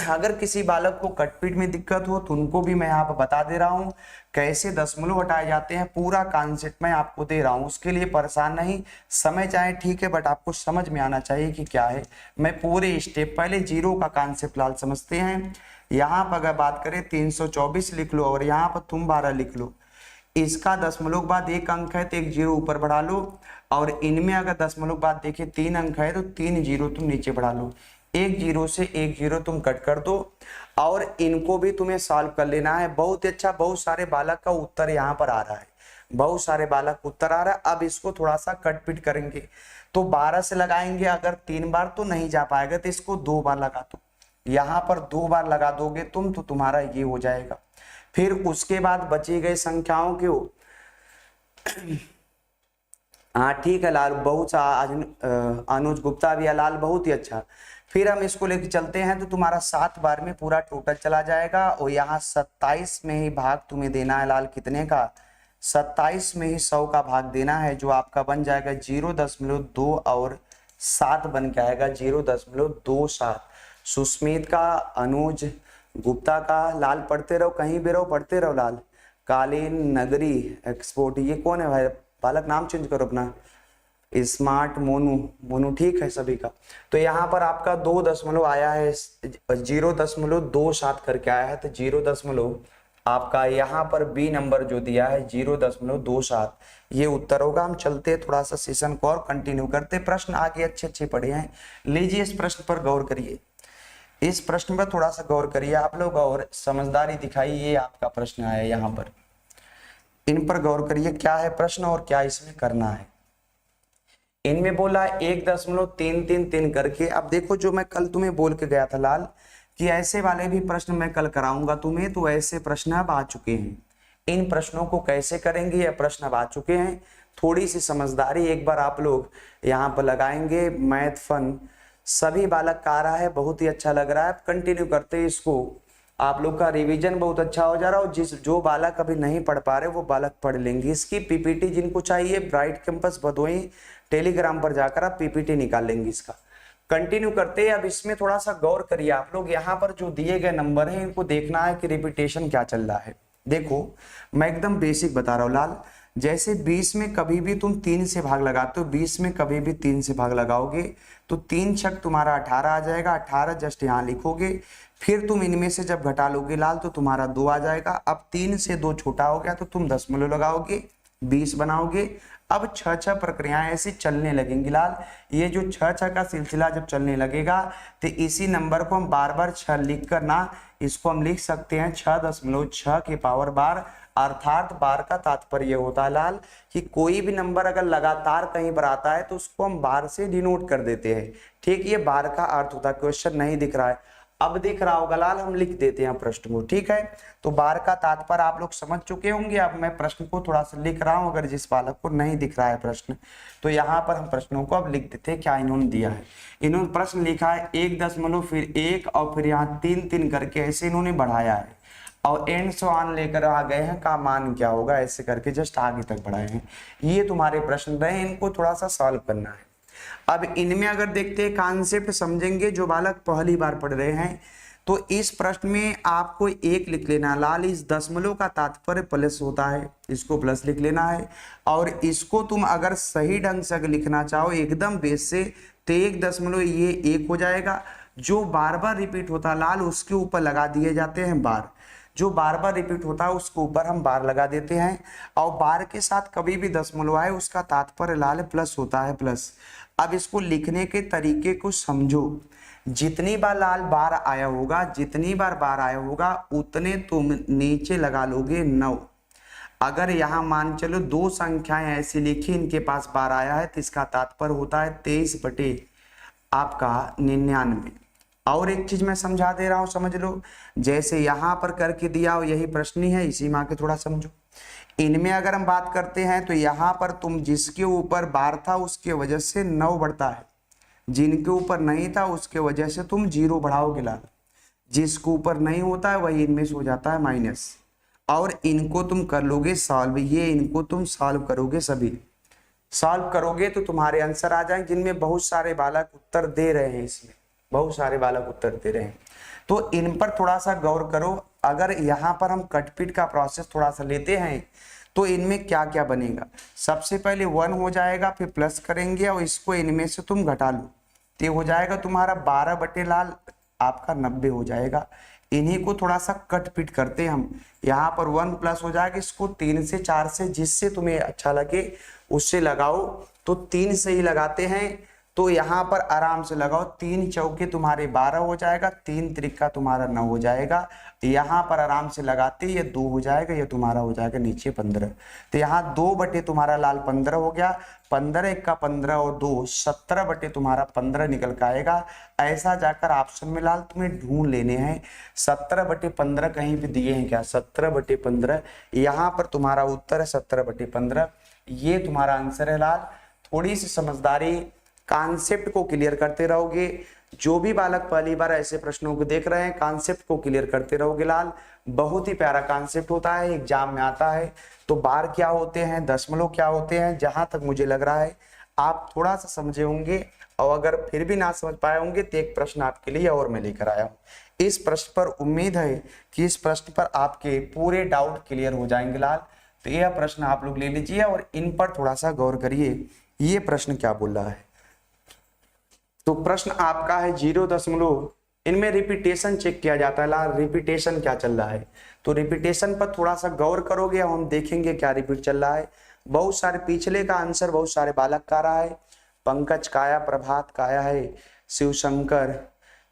अगर किसी बालक को कटपीट में दिक्कत हो तो उनको भी मैं यहाँ पर बता दे रहा हूँ कैसे दशमलव हटाए जाते हैं, पूरा कॉन्सेप्ट मैं आपको दे रहा हूँ, उसके लिए परेशान नहीं। समय चाहे ठीक है बट आपको समझ में आना चाहिए कि क्या है। मैं पूरे स्टेप, पहले जीरो का कॉन्सेप्ट लाल समझते हैं। यहाँ पर अगर बात करें 324 लिख लो और यहाँ पर तुम 12 लिख लो, इसका दशमलव के बाद एक अंक है तो एक जीरो ऊपर बढ़ा लो, और इनमें अगर दशमलव के बाद देखे 3 अंक है तो 3 जीरो तुम नीचे बढ़ा लो, एक जीरो से एक जीरो तुम कट कर दो, और इनको भी तुम्हें सॉल्व कर लेना है। बहुत अच्छा, बहुत सारे बालक का उत्तर यहाँ पर आ रहा है, बहुत सारे बालक उत्तर आ रहा है। अब इसको थोड़ा सा कट पीट करेंगे, तो 12 से लगाएंगे, अगर 3 बार तो नहीं जा पाएगा तो इसको 2 बार लगा दो, यहाँ पर 2 बार लगा दोगे तुम तो तुम्हारा ये हो जाएगा। फिर उसके बाद बची गई संख्याओं को, हाँ ठीक है लाल, बहुत सा अनुज गुप्ता भी है लाल, बहुत ही अच्छा। फिर हम इसको लेके चलते हैं तो तुम्हारा 7 बार में पूरा टोटल चला जाएगा, और यहाँ 27 में ही भाग तुम्हें देना है लाल, कितने का, 27 में ही 100 का भाग देना है, जो आपका बन जाएगा 0.2 और 7 बन के आएगा 0.27। सुस्मित का, अनुज गुप्ता का, लाल पढ़ते रहो, कहीं भी रहो पढ़ते रहो लाल। कालीन, नगरी, एक्सपोर्ट, ये कौन है भाई बालक, नाम चेंज करो अपना, स्मार्ट, मोनू ठीक है सभी का। तो यहाँ पर आपका 2 दशमलव आया है, 0.27 करके आया है, तो 0 आपका यहाँ पर बी नंबर जो दिया है 0.27, ये उत्तर होगा। हम चलते थोड़ा सा सेशन को और कंटिन्यू करते, प्रश्न आगे अच्छे पढ़े हैं। लीजिए इस प्रश्न पर गौर करिए, इस प्रश्न पर थोड़ा सा गौर करिए आप लोग और समझदारी दिखाइए। ये आपका प्रश्न आया यहाँ पर, इन पर गौर करिए क्या है प्रश्न और क्या इसमें करना है। इनमें बोला 1.333 करके। अब देखो जो मैं कल तुम्हें बोल के गया था लाल कि ऐसे वाले भी प्रश्न मैं कल कराऊंगा तुम्हें, तो ऐसे प्रश्न अब आ चुके हैं। इन प्रश्नों को कैसे करेंगे, ये प्रश्न अब आ चुके हैं। थोड़ी सी समझदारी एक बार आप लोग यहाँ पर लगाएंगे। मैथ फन सभी बालक का आ रहा है, बहुत ही अच्छा लग रहा है। कंटिन्यू करते हैं इसको, आप लोग का रिवीजन बहुत अच्छा हो जा रहा है। जो बालक अभी नहीं पढ़ पा रहे वो बालक पढ़ लेंगे। इसकी पीपीटी जिनको चाहिए ब्राइट कैंपस भदोही टेलीग्राम पर जाकर आप पीपीटी निकाल लेंगे इसका। कंटिन्यू करते हैं। अब इसमें थोड़ा सा गौर करिए आप लोग, यहाँ पर जो दिए गए नंबर हैं इनको देखना है कि रिपीटेशन क्या चल रहा है। देखो मैं एकदम बेसिक बता रहा हूँ लाल, जैसे 20 में कभी भी तुम 3 से भाग लगाते हो, 20 में कभी भी 3 से भाग लगाओगे तो 3 छक तुम्हारा 18 आ जाएगा, 18 जस्ट यहाँ लिखोगे। फिर तुम इनमें से जब घटा लोगे लाल तो तुम्हारा 2 आ जाएगा। अब 3 से 2 छोटा हो गया तो तुम दशमलव लगाओगे, 20 बनाओगे। अब 6 प्रक्रियाएं ऐसी चलने लगेंगी लाल। ये जो 6 का सिलसिला जब चलने लगेगा तो इसी नंबर को हम बार बार 6 लिख कर ना, इसको हम लिख सकते हैं 6.6 के पावर बार। अर्थात बार का तात्पर्य होता है लाल कि कोई भी नंबर अगर लगातार कहीं पर आता है तो उसको हम बार से डिनोट कर देते हैं। ठीक, ये बार का अर्थ होता है। क्वेश्चन नहीं दिख रहा है, अब दिख रहा होगा लाल, हम लिख देते हैं प्रश्न को। ठीक है, तो बार का तात्पर्य आप लोग समझ चुके होंगे। अब मैं प्रश्न को थोड़ा सा लिख रहा हूं, अगर जिस बालक को नहीं दिख रहा है प्रश्न तो यहाँ पर हम प्रश्नों को अब लिख देते हैं। क्या इन्होंने दिया है, इन्होंने प्रश्न लिखा है 1 फिर 1 और फिर यहाँ 3 करके ऐसे इन्होंने बढ़ाया है और एंड सो ऑन लेकर आ गए हैं का मान क्या होगा, ऐसे करके जस्ट आगे तक बढ़ाए हैं। ये तुम्हारे प्रश्न रहे, इनको थोड़ा सा सॉल्व करना है। अब इनमें अगर देखते हैं कॉन्सेप्ट समझेंगे, जो बालक पहली बार पढ़ रहे हैं तो इस प्रश्न में आपको 1 लिख लेना लाल। इस दशमलव का तात्पर्य प्लस होता है, इसको प्लस लिख लेना है। और इसको तुम अगर सही ढंग से लिखना चाहो एकदम बेस से तो 1 ये 1 हो जाएगा। जो बार बार रिपीट होता लाल उसके ऊपर लगा दिए जाते हैं बार। जो बार बार रिपीट होता है उसके ऊपर हम बार लगा देते हैं। और बार के साथ कभी भी दशमलव आए उसका तात्पर्य लाल प्लस होता है, प्लस। अब इसको लिखने के तरीके को समझो। जितनी बार लाल बार आया होगा, जितनी बार बार आया होगा उतने तुम नीचे लगा लोगे 9। अगर यहाँ मान चलो 2 संख्याएं ऐसी लिखी इनके पास बार आया है तो इसका तात्पर्य होता है 23 बटे आपका 99। और एक चीज मैं समझा दे रहा हूं, समझ लो। जैसे यहाँ पर करके दिया हो यही प्रश्न ही है, इसी में आके थोड़ा समझो। इनमें अगर हम बात करते हैं तो यहाँ पर तुम जिसके ऊपर बार था उसके वजह से 9 बढ़ता है, जिनके ऊपर नहीं था उसके वजह से तुम 0 बढ़ाओगे लाल। जिसके ऊपर नहीं होता है वही इनमें से हो जाता है माइनस। और इनको तुम कर लोगे सॉल्व, ये इनको तुम सॉल्व करोगे, सभी सॉल्व करोगे तो तुम्हारे आंसर आ जाएंगे, जिनमें बहुत सारे बालक उत्तर दे रहे हैं। इसमें बहुत सारे बालक उत्तर दे रहे हैं तो इन पर थोड़ा सा गौर करो। अगर यहाँ पर हम कटपीट का प्रोसेस थोड़ा सा लेते हैं तो इनमें क्या क्या बनेगा। सबसे पहले 1 हो जाएगा, फिर प्लस करेंगे और इसको इनमें से तुम घटा लो तो हो जाएगा तुम्हारा 12 बटे लाल आपका 90 हो जाएगा। इन्हीं को थोड़ा सा कटपीट करते हैं हम। यहाँ पर 1 प्लस हो जाएगा, इसको 3 से 4 से जिससे तुम्हें अच्छा लगे उससे लगाओ। तो 3 से ही लगाते हैं तो यहाँ पर आराम से लगाओ। 3 चौके तुम्हारे 12 हो जाएगा, 3 त्रिका तुम्हारा 9 हो जाएगा। यहाँ पर आराम से लगाते ये 2 हो जाएगा, ये तुम्हारा हो जाएगा नीचे 15। तो यहाँ 2 बटे तुम्हारा लाल 15 हो गया। 15 1 का 15 और 2 17 बटे तुम्हारा 15 निकल के आएगा। ऐसा जाकर ऑप्शन में लाल तुम्हें ढूंढ लेने हैं। 17 बटे 15 कहीं पे दिए हैं क्या, 17 बटे 15 यहाँ पर तुम्हारा उत्तर है 17 बटे 15। ये तुम्हारा आंसर है लाल। थोड़ी सी समझदारी, कॉन्सेप्ट को क्लियर करते रहोगे। जो भी बालक पहली बार ऐसे प्रश्नों को देख रहे हैं कॉन्सेप्ट को क्लियर करते रहोगे लाल। बहुत ही प्यारा कॉन्सेप्ट होता है, एग्जाम में आता है। तो बार क्या होते हैं, दशमलव क्या होते हैं, जहां तक मुझे लग रहा है आप थोड़ा सा समझे होंगे। और अगर फिर भी ना समझ पाए होंगे तो एक प्रश्न आपके लिए और मैं लेकर आया हूँ। इस प्रश्न पर उम्मीद है कि इस प्रश्न पर आपके पूरे डाउट क्लियर हो जाएंगे लाल। तो यह प्रश्न आप लोग ले लीजिए और इन पर थोड़ा सा गौर करिए। ये प्रश्न क्या बोल रहा है, तो प्रश्न आपका है 0 इनमें रिपीटेशन चेक किया जाता है लाल। रिपीटेशन क्या चल रहा है, तो रिपीटेशन पर थोड़ा सा गौर करोगे और हम देखेंगे क्या रिपीट चल रहा है। बहुत सारे पिछले का आंसर बहुत सारे बालक का रहा है। पंकज काया, प्रभात काया है, शिवशंकर,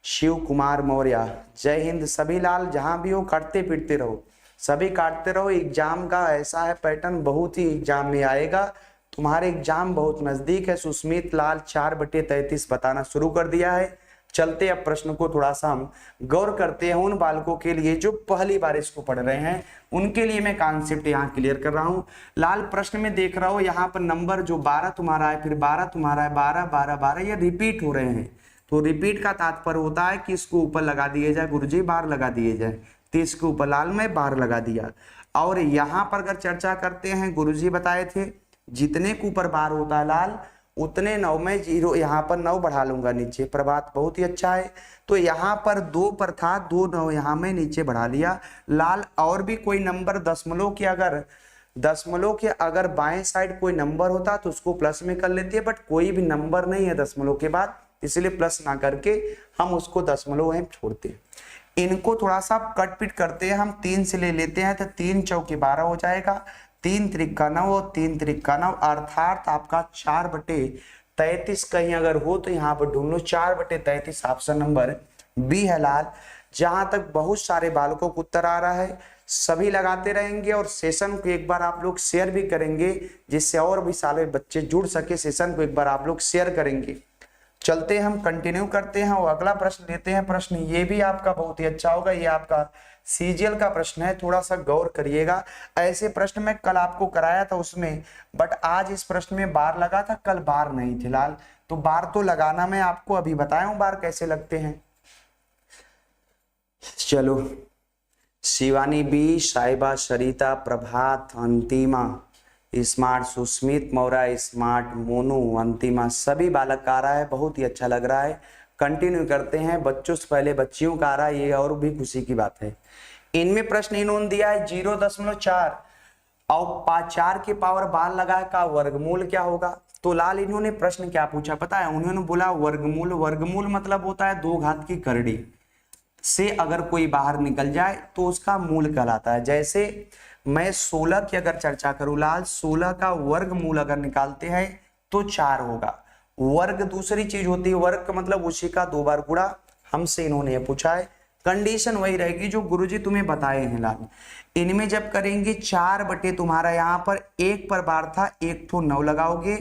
शिव कुमार मौर्य, जय हिंद। सभी लाल जहां भी हो काटते पीटते रहो, सभी काटते रहो। एग्जाम का ऐसा है पैटर्न, बहुत ही एग्जाम में आएगा। तुम्हारे एग्जाम बहुत नजदीक है। सुस्मित लाल 4 बटे 33 बताना शुरू कर दिया है। चलते अब प्रश्न को थोड़ा सा हम गौर करते हैं। उन बालकों के लिए जो पहली बार इसको पढ़ रहे हैं उनके लिए मैं कॉन्सेप्ट यहाँ क्लियर कर रहा हूँ लाल। प्रश्न में देख रहा हो यहाँ पर नंबर जो 12 तुम्हारा है, फिर 12 तुम्हारा है, 12 12 12 ये रिपीट हो रहे हैं। तो रिपीट का तात्पर्य होता है कि इसको ऊपर लगा दिए जाए, गुरुजी बार लगा दिए जाए। तो इसके ऊपर लाल में बार लगा दिया। और यहाँ पर अगर चर्चा करते हैं, गुरुजी बताए थे जितने के ऊपर बार होता है लाल उतने 9 में 0 यहाँ पर 9 बढ़ा लूंगा नीचे। प्रभात बहुत ही अच्छा है। तो यहाँ पर 2 पर था, 2 9 यहाँ में नीचे बढ़ा लिया लाल। और भी कोई नंबर दशमलव के अगर बाएं साइड कोई नंबर होता तो उसको प्लस में कर लेते हैं, बट कोई भी नंबर नहीं है दशमलव के बाद, इसलिए प्लस ना करके हम उसको दशमलव हम छोड़ते हैं। इनको थोड़ा सा कट पीट करते हैं हम। 3 से ले लेते हैं तो 3 चौके 12 हो जाएगा। 3 त्रिका 9 और 3 त्रिका 9, अर्थात आपका 4/33 कहीं अगर हो तो यहाँ पर ढूंढ लो 4/33, ऑप्शन नंबर बी है लाल। जहां तक बहुत सारे बालकों को उत्तर आ रहा है, सभी लगाते रहेंगे और सेशन को एक बार आप लोग शेयर भी करेंगे, जिससे और भी सारे बच्चे जुड़ सके। सेशन को एक बार आप लोग शेयर करेंगे। चलते हैं, हम कंटिन्यू करते हैं और अगला प्रश्न लेते हैं। प्रश्न ये भी आपका बहुत ही अच्छा होगा, ये आपका सीजीएल का प्रश्न है, थोड़ा सा गौर करिएगा। ऐसे प्रश्न मैं कल आपको कराया था उसमें, बट आज इस प्रश्न में बार लगा था, कल बार नहीं थे लाल। तो बार तो लगाना मैं आपको अभी बताया हूं बार कैसे लगते हैं। चलो, शिवानी बी, साहिबा, सरिता, प्रभात, अंतिमा, स्मार्ट, सुस्मित, मौरा, स्मार्ट, मोनू, अंतिमा, सभी बालक का आ रहा है, बहुत ही अच्छा लग रहा है। कंटिन्यू करते हैं। बच्चों से पहले बच्चियों का आ रहा है, ये और भी खुशी की बात है। इनमें प्रश्न इन्होंने दिया है 0.4 और 4 के पावर बार लगा का वर्गमूल क्या होगा। तो लाल इन्होंने प्रश्न क्या पूछा पता है, उन्होंने बोला वर्गमूल। वर्गमूल मतलब होता है 2 घात की करड़ी से अगर कोई बाहर निकल जाए तो उसका मूल कहलाता है। जैसे मैं 16 की अगर चर्चा करूं लाल, 16 का वर्गमूल अगर निकालते हैं तो 4 होगा। वर्ग दूसरी चीज होती है, वर्ग का मतलब उसी का 2 बार गुणा। हमसे इन्होंने पूछा है, कंडीशन वही रहेगी जो गुरुजी तुम्हें बताए हैं लाल। इनमें जब करेंगे 4 बटे तुम्हारा यहाँ पर 1 पर बार था, 1 तो 9 लगाओगे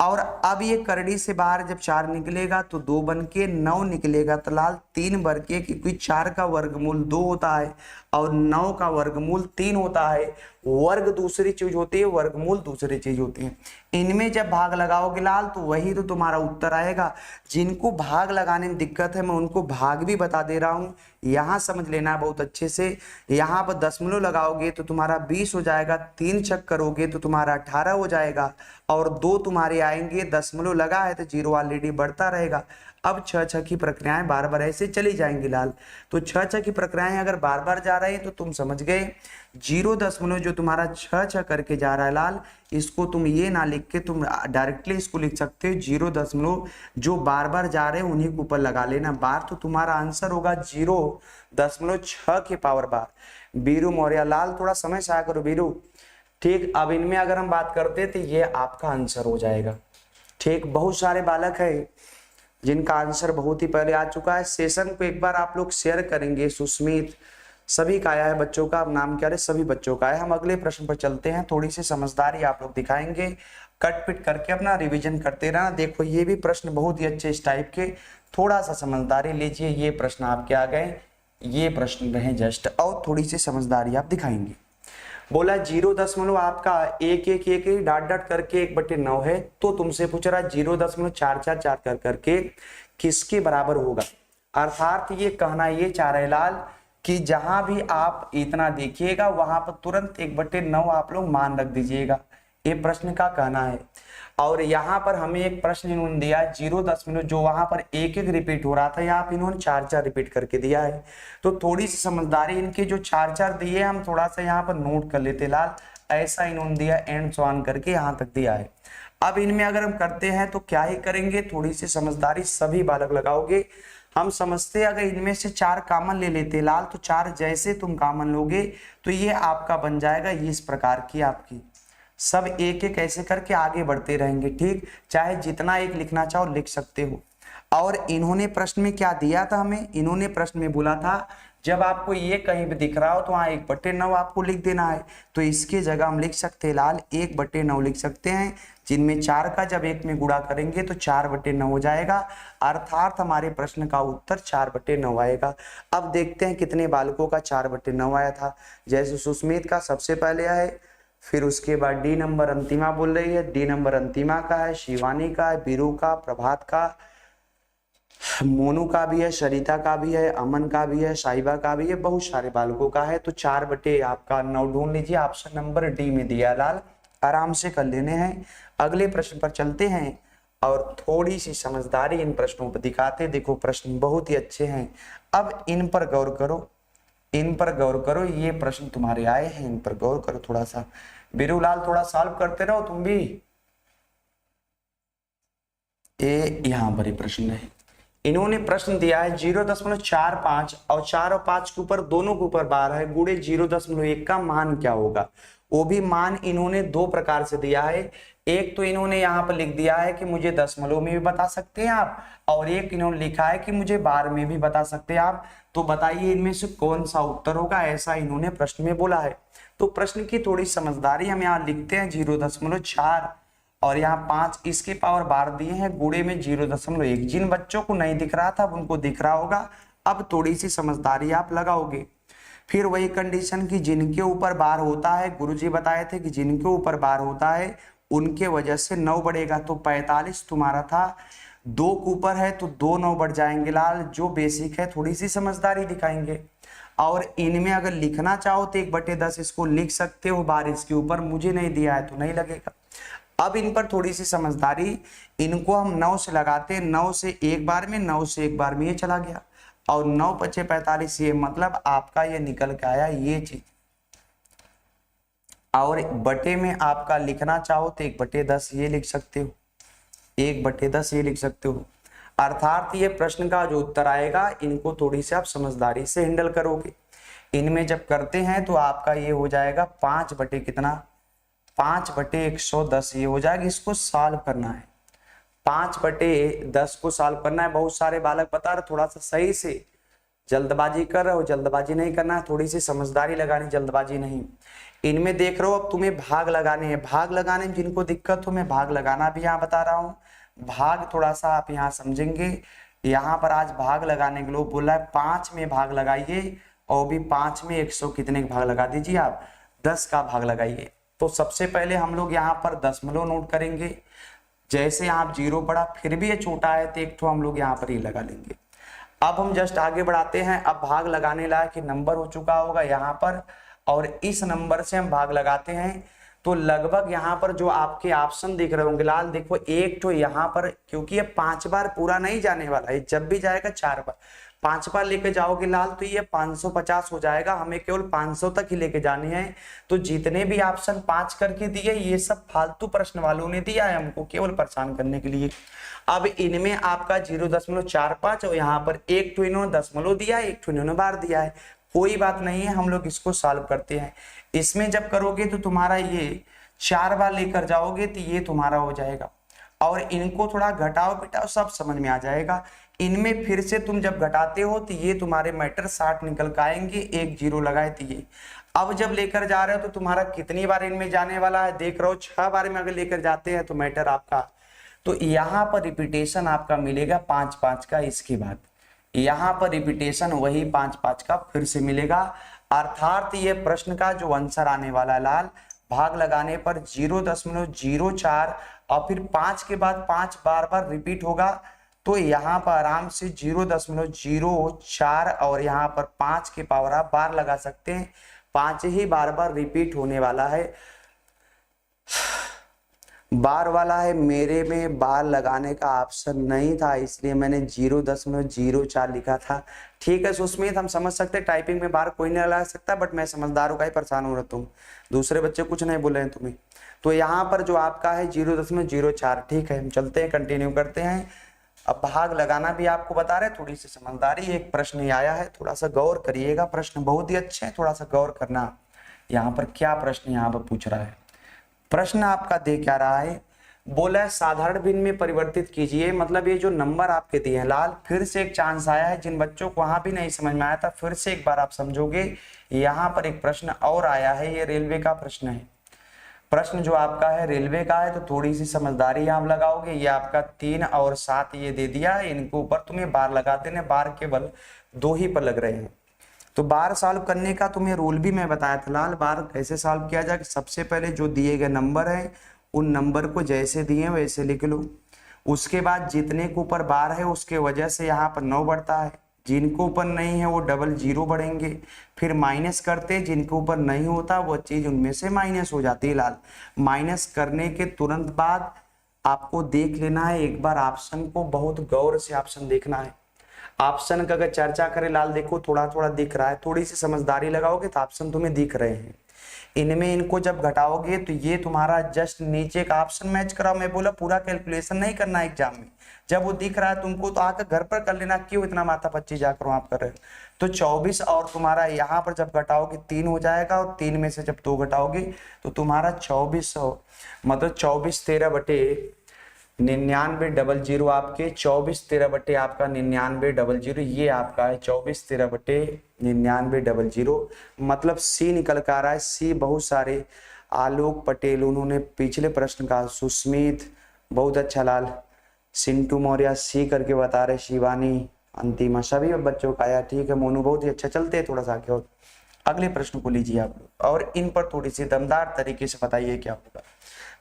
और अब ये करड़ी से बाहर जब 4 निकलेगा तो 2 बन के 9 निकलेगा। तो लाल 3 भर के, क्योंकि 4 का वर्गमूल 2 होता है और 9 का वर्गमूल 3 होता है। वर्ग दूसरी चीज होती है, वर्गमूल दूसरी चीज होती है। इनमें जब भाग लगाओगे लाल तो वही तो तुम्हारा उत्तर आएगा। जिनको भाग लगाने में दिक्कत है मैं उनको भाग भी बता दे रहा हूँ, यहाँ समझ लेना बहुत अच्छे से। यहाँ पर दशमलव लगाओगे तो तुम्हारा 20 हो जाएगा, 3 चेक करोगे तो तुम्हारा 18 हो जाएगा और 2 तुम्हारे आएंगे। दशमलव लगा है तो 0 ऑलरेडी बढ़ता रहेगा। अब 6 की प्रक्रियाएं बार बार ऐसे चली जाएंगी लाल। तो 6 की प्रक्रियाएं अगर बार बार जा रही है तो तुम समझ गए 0 जो तुम्हारा 6 करके जा रहा है लाल, इसको तुम ये ना लिख के तुम डायरेक्टली इसको लिख सकते हो 0 जो बार बार जा रहे हैं उन्हीं के ऊपर लगा लेना बार। तो तुम्हारा आंसर होगा 0.6 के पावर बार। बीरू मौर्य लाल, थोड़ा समय से आया करो बीरू। ठीक, अब इनमें अगर हम बात करते तो ये आपका आंसर हो जाएगा। ठीक, बहुत सारे बालक है जिनका आंसर बहुत ही पहले आ चुका है। सेशन को एक बार आप लोग शेयर करेंगे। सुस्मित, सभी का आया है बच्चों का, अब नाम क्या है, सभी बच्चों का है। हम अगले प्रश्न पर चलते हैं। थोड़ी सी समझदारी आप लोग दिखाएंगे, कट पिट करके अपना रिवीजन करते रहना। देखो ये भी प्रश्न बहुत ही अच्छे इस टाइप के, थोड़ा सा समझदारी लीजिए। ये प्रश्न आपके आ गए, ये प्रश्न रहे जस्ट, और थोड़ी सी समझदारी आप दिखाएंगे। बोला 0 आपका 1 डाट डाट करके 1/9 है, तो तुमसे पूछ रहा है 0.444 कर करके किसके बराबर होगा। अर्थात ये कहना ये चाह रहे लाल कि जहां भी आप इतना देखिएगा वहां पर तुरंत 1/9 आप लोग मान रख दीजिएगा। ये प्रश्न का कहना है। और यहाँ पर हमें एक प्रश्न इन्होंने दिया है 0 जो वहां पर 1 रिपीट हो रहा था, यहाँ पे इन्होंने 4 रिपीट करके दिया है। तो थोड़ी सी समझदारी, इनके जो 4 दिए हम थोड़ा सा यहाँ पर नोट कर लेते लाल। ऐसा इन्होंने दिया एंड सो ऑन करके यहाँ तक दिया है। अब इनमें अगर हम करते हैं तो क्या ही करेंगे, थोड़ी सी समझदारी सभी बालक लगाओगे। हम समझते अगर इनमें से 4 कॉमन ले लेते लाल, तो 4 जैसे तुम कॉमन लोगे तो ये आपका बन जाएगा ये इस प्रकार की आपकी, सब एक एक ऐसे करके आगे बढ़ते रहेंगे। ठीक, चाहे जितना एक लिखना चाहो लिख सकते हो। और इन्होंने प्रश्न में क्या दिया था हमें, इन्होंने प्रश्न में बोला था जब आपको ये कहीं भी दिख रहा हो तो वहां 1/9 आपको लिख देना है। तो इसके जगह हम लिख सकते हैं लाल 1/9 लिख सकते हैं, जिनमें 4 का जब 1 में गुणा करेंगे तो 4/9 हो जाएगा। अर्थात हमारे प्रश्न का उत्तर 4/9 आएगा। अब देखते हैं कितने बालकों का 4/9 आया था। जैसे सुस्मित का सबसे पहले आए, फिर उसके बाद डी नंबर अंतिमा बोल रही है, डी नंबर अंतिमा का है, शिवानी का है, बीरू का, प्रभात का, मोनू का भी है, सरिता का भी है, अमन का भी है, साहिबा का भी है, बहुत सारे बालकों का है। तो 4/9 ढूंढ लीजिए, ऑप्शन नंबर डी में दिया लाल। आराम से कर लेने हैं। अगले प्रश्न पर चलते हैं और थोड़ी सी समझदारी इन प्रश्नों पर दिखाते। देखो प्रश्न बहुत ही अच्छे हैं, अब इन पर गौर करो, इन पर गौर करो। ये प्रश्न तुम्हारे आए हैं, इन पर गौर करो थोड़ा सा। बीरूलाल थोड़ा सॉल्व करते रहो तुम भी। ये यहाँ पर प्रश्न है, इन्होंने प्रश्न दिया है 0.45 और 4 और 5 के ऊपर दोनों के ऊपर बार है, गुणे 0.1 का मान क्या होगा। वो भी मान इन्होंने दो प्रकार से दिया है। एक तो इन्होंने यहाँ पर लिख दिया है कि मुझे दशमलव में भी बता सकते हैं आप, और एक इन्होंने लिखा है कि मुझे बार में भी बता सकते हैं आप। तो बताइए इनमें से कौन सा उत्तर होगा, ऐसा इन्होंने प्रश्न में बोला है। तो प्रश्न की थोड़ी समझदारी हम यहाँ लिखते हैं 0.4 और यहाँ 5 इसके पावर बार दिए हैं, गुणे में 0.1। जिन बच्चों को नहीं दिख रहा था उनको दिख रहा होगा। अब थोड़ी सी समझदारी आप लगाओगे। फिर वही कंडीशन की जिनके ऊपर बार होता है, गुरुजी बताए थे कि जिनके ऊपर बार होता है उनके वजह से 9 बढ़ेगा। तो 45 तुम्हारा था, 2 के ऊपर है तो 2 9 बढ़ जाएंगे लाल। जो बेसिक है थोड़ी सी समझदारी दिखाएंगे। और इनमें अगर लिखना चाहो तो 1/10 इसको लिख सकते हो बार इसके ऊपर, मुझे नहीं दिया है तो नहीं लगेगा। अब इन पर थोड़ी सी समझदारी, इनको हम 9 से लगाते हैं, 9 से एक बार में, 9 से एक बार में ये चला गया और 9 × 45 ये मतलब आपका ये निकल के आया ये चीज। और बटे में आपका लिखना चाहो तो 1/10 ये लिख सकते हो, 1/10 ये लिख सकते हो। अर्थात ये प्रश्न का जो उत्तर आएगा इनको थोड़ी सी आप समझदारी से हैंडल करोगे। इनमें जब करते हैं तो आपका ये हो जाएगा 5 बटे कितना, 5/110 ये हो जाएगा। इसको सॉल्व करना है, 5/10 को सॉल्व करना है। बहुत सारे बालक बता रहे थोड़ा सा सही से जल्दबाजी कर रहे हो, जल्दबाजी नहीं करना है, थोड़ी सी समझदारी लगानी, जल्दबाजी नहीं। इनमें देख रहे हो अब तुम्हें भाग लगाने हैं, भाग लगाने में जिनको दिक्कत हो मैं भाग लगाना भी यहाँ बता रहा हूँ। भाग थोड़ा सा आप यहाँ समझेंगे। यहाँ पर आज भाग लगाने के लोग बोला है 5 में भाग लगाइए, और भी 5 में 100 कितने का भाग लगा दीजिए आप, 10 का भाग लगाइए। तो सबसे पहले हम लोग यहाँ पर दशमलव नोट करेंगे। जैसे आप 0 पढ़ा फिर भी ये छोटा है तो एक तो हम लोग यहाँ पर ही लगा लेंगे। अब हम जस्ट आगे बढ़ाते हैं। अब भाग लगाने लायक नंबर हो चुका होगा यहाँ पर, और इस नंबर से हम भाग लगाते हैं तो लगभग यहाँ पर जो आपके ऑप्शन दिख रहे होंगे लाल, देखो एक तो यहाँ पर, क्योंकि ये 5 बार पूरा नहीं जाने वाला है, जब भी जाएगा 4 बार, 5 बार लेके जाओगे लाल तो ये 550 हो जाएगा। हमें केवल 500 तक ही लेके जाने हैं। तो जितने भी ऑप्शन 5 करके दिए ये सब फालतू प्रश्न वालों ने दिया है हमको केवल परेशान करने के लिए। अब इनमें आपका 0.45 और यहाँ पर एक तो इन्होंने दशमलव दिया है, एक तो इन्होंने बार दिया है। कोई बात नहीं है, हम लोग इसको सॉल्व करते हैं। इसमें जब करोगे तो तुम्हारा ये 4 बार लेकर जाओगे तो ये तुम्हारा हो जाएगा। और इनको थोड़ा घटाओ पिटाओ सब समझ में आ जाएगा। इनमें फिर से तुम जब घटाते हो तो ये तुम्हारे मैटर 60 निकल के आएंगे, 1 0 लगाए तो ये। अब जब लेकर जा रहे हो तो तुम्हारा कितनी बार इनमें जाने वाला है देख रहे हो, 6 बार में अगर लेकर जाते हैं तो मैटर आपका, तो यहाँ पर रिपीटेशन आपका मिलेगा 5-5 का। इसके बाद यहाँ पर रिपीटेशन वही 5-5 का फिर से मिलेगा। अर्थात ये प्रश्न का जो आंसर आने वाला है लाल, भाग लगाने पर 0.04 और फिर 5 के बाद 5 बार बार रिपीट होगा, तो यहाँ पर आराम से 0.04 और यहाँ पर 5 के पावर आप बार लगा सकते हैं। 5 ही बार बार रिपीट होने वाला है, बार वाला है। मेरे में बार लगाने का ऑप्शन नहीं था इसलिए मैंने 0.04 लिखा था। ठीक है सुस्मित, हम समझ सकते हैं टाइपिंग में बार कोई नहीं लगा सकता, बट मैं समझदारों का ही परेशान हो रहा हूँ, दूसरे बच्चे कुछ नहीं बोले हैं तुम्हें। तो यहाँ पर जो आपका है 0.04। ठीक है, हम चलते हैं, कंटिन्यू करते हैं। अब भाग लगाना भी आपको बता रहे, थोड़ी सी समझदारी। एक प्रश्न ही आया है, थोड़ा सा गौर करिएगा, प्रश्न बहुत ही अच्छे हैं, थोड़ा सा गौर करना। यहाँ पर क्या प्रश्न यहाँ पर पूछ रहा है, प्रश्न आपका दे क्या रहा है, बोला है साधारण भिन्न में परिवर्तित कीजिए। मतलब ये जो नंबर आपके दिए हैं लाल, फिर से एक चांस आया है, जिन बच्चों को वहां भी नहीं समझ में आया था फिर से एक बार आप समझोगे। यहाँ पर एक प्रश्न और आया है, ये रेलवे का प्रश्न है। प्रश्न जो आपका है रेलवे का है, तो थोड़ी सी समझदारी आप लगाओगे। ये आपका 3 और 7 ये दे दिया है, इनके ऊपर तुम्हें बार लगाते हैं, बार केवल 2 ही पर लग रहे हैं। तो बार सॉल्व करने का तुम्हें रूल भी मैं बताया था लाल, बार कैसे सॉल्व किया जाए। सबसे पहले जो दिए गए नंबर है उन नंबर को जैसे दिए वैसे लिख लो। उसके बाद जितने के ऊपर बार है उसके वजह से यहाँ पर 9 बढ़ता है, जिनके ऊपर नहीं है वो डबल 0 बढ़ेंगे। फिर माइनस करते, जिनके ऊपर नहीं होता वो चीज उनमें से माइनस हो जाती है लाल। माइनस करने के तुरंत बाद आपको देख लेना है एक बार ऑप्शन को, बहुत गौर से ऑप्शन देखना है। ऑप्शन का अगर चर्चा करें लाल, देखो थोड़ा थोड़ा दिख रहा है, थोड़ी सी समझदारी लगाओगे तो ऑप्शन तुम्हें दिख रहे हैं। इनमें इनको जब घटाओगे तो ये तुम्हारा जस्ट नीचे का ऑप्शन मैच कराओ। मैं बोला पूरा कैलकुलेशन नहीं करना एग्जाम में, जब वो दिख रहा है तुमको तो आकर घर पर कर लेना, क्यों इतना माथा पच्ची जाकर वहां कर रहे हो। तो 24 और तुम्हारा यहाँ पर जब घटाओगे 3 हो जाएगा, और 3 में से जब 2 घटाओगे तो तुम्हारा 24 मतलब 24 13 बटे 9900 आपके 24 13 बटे आपका 9900, ये आपका है 24 13 बटे 9900। मतलब सी निकल कर आ रहा है। सी बहुत सारे आलोक पटेल, उन्होंने पिछले प्रश्न का, सुस्मित बहुत अच्छा, लाल सिंटू मौर्य सी करके बता रहे, शिवानी अंतिमा सभी बच्चों का आया। ठीक है मोनू बहुत ही अच्छा। चलते हैं थोड़ा सा आगे और अगले प्रश्न को लीजिए आप लोग, और इन पर थोड़ी सी दमदार तरीके से बताइए क्या होगा।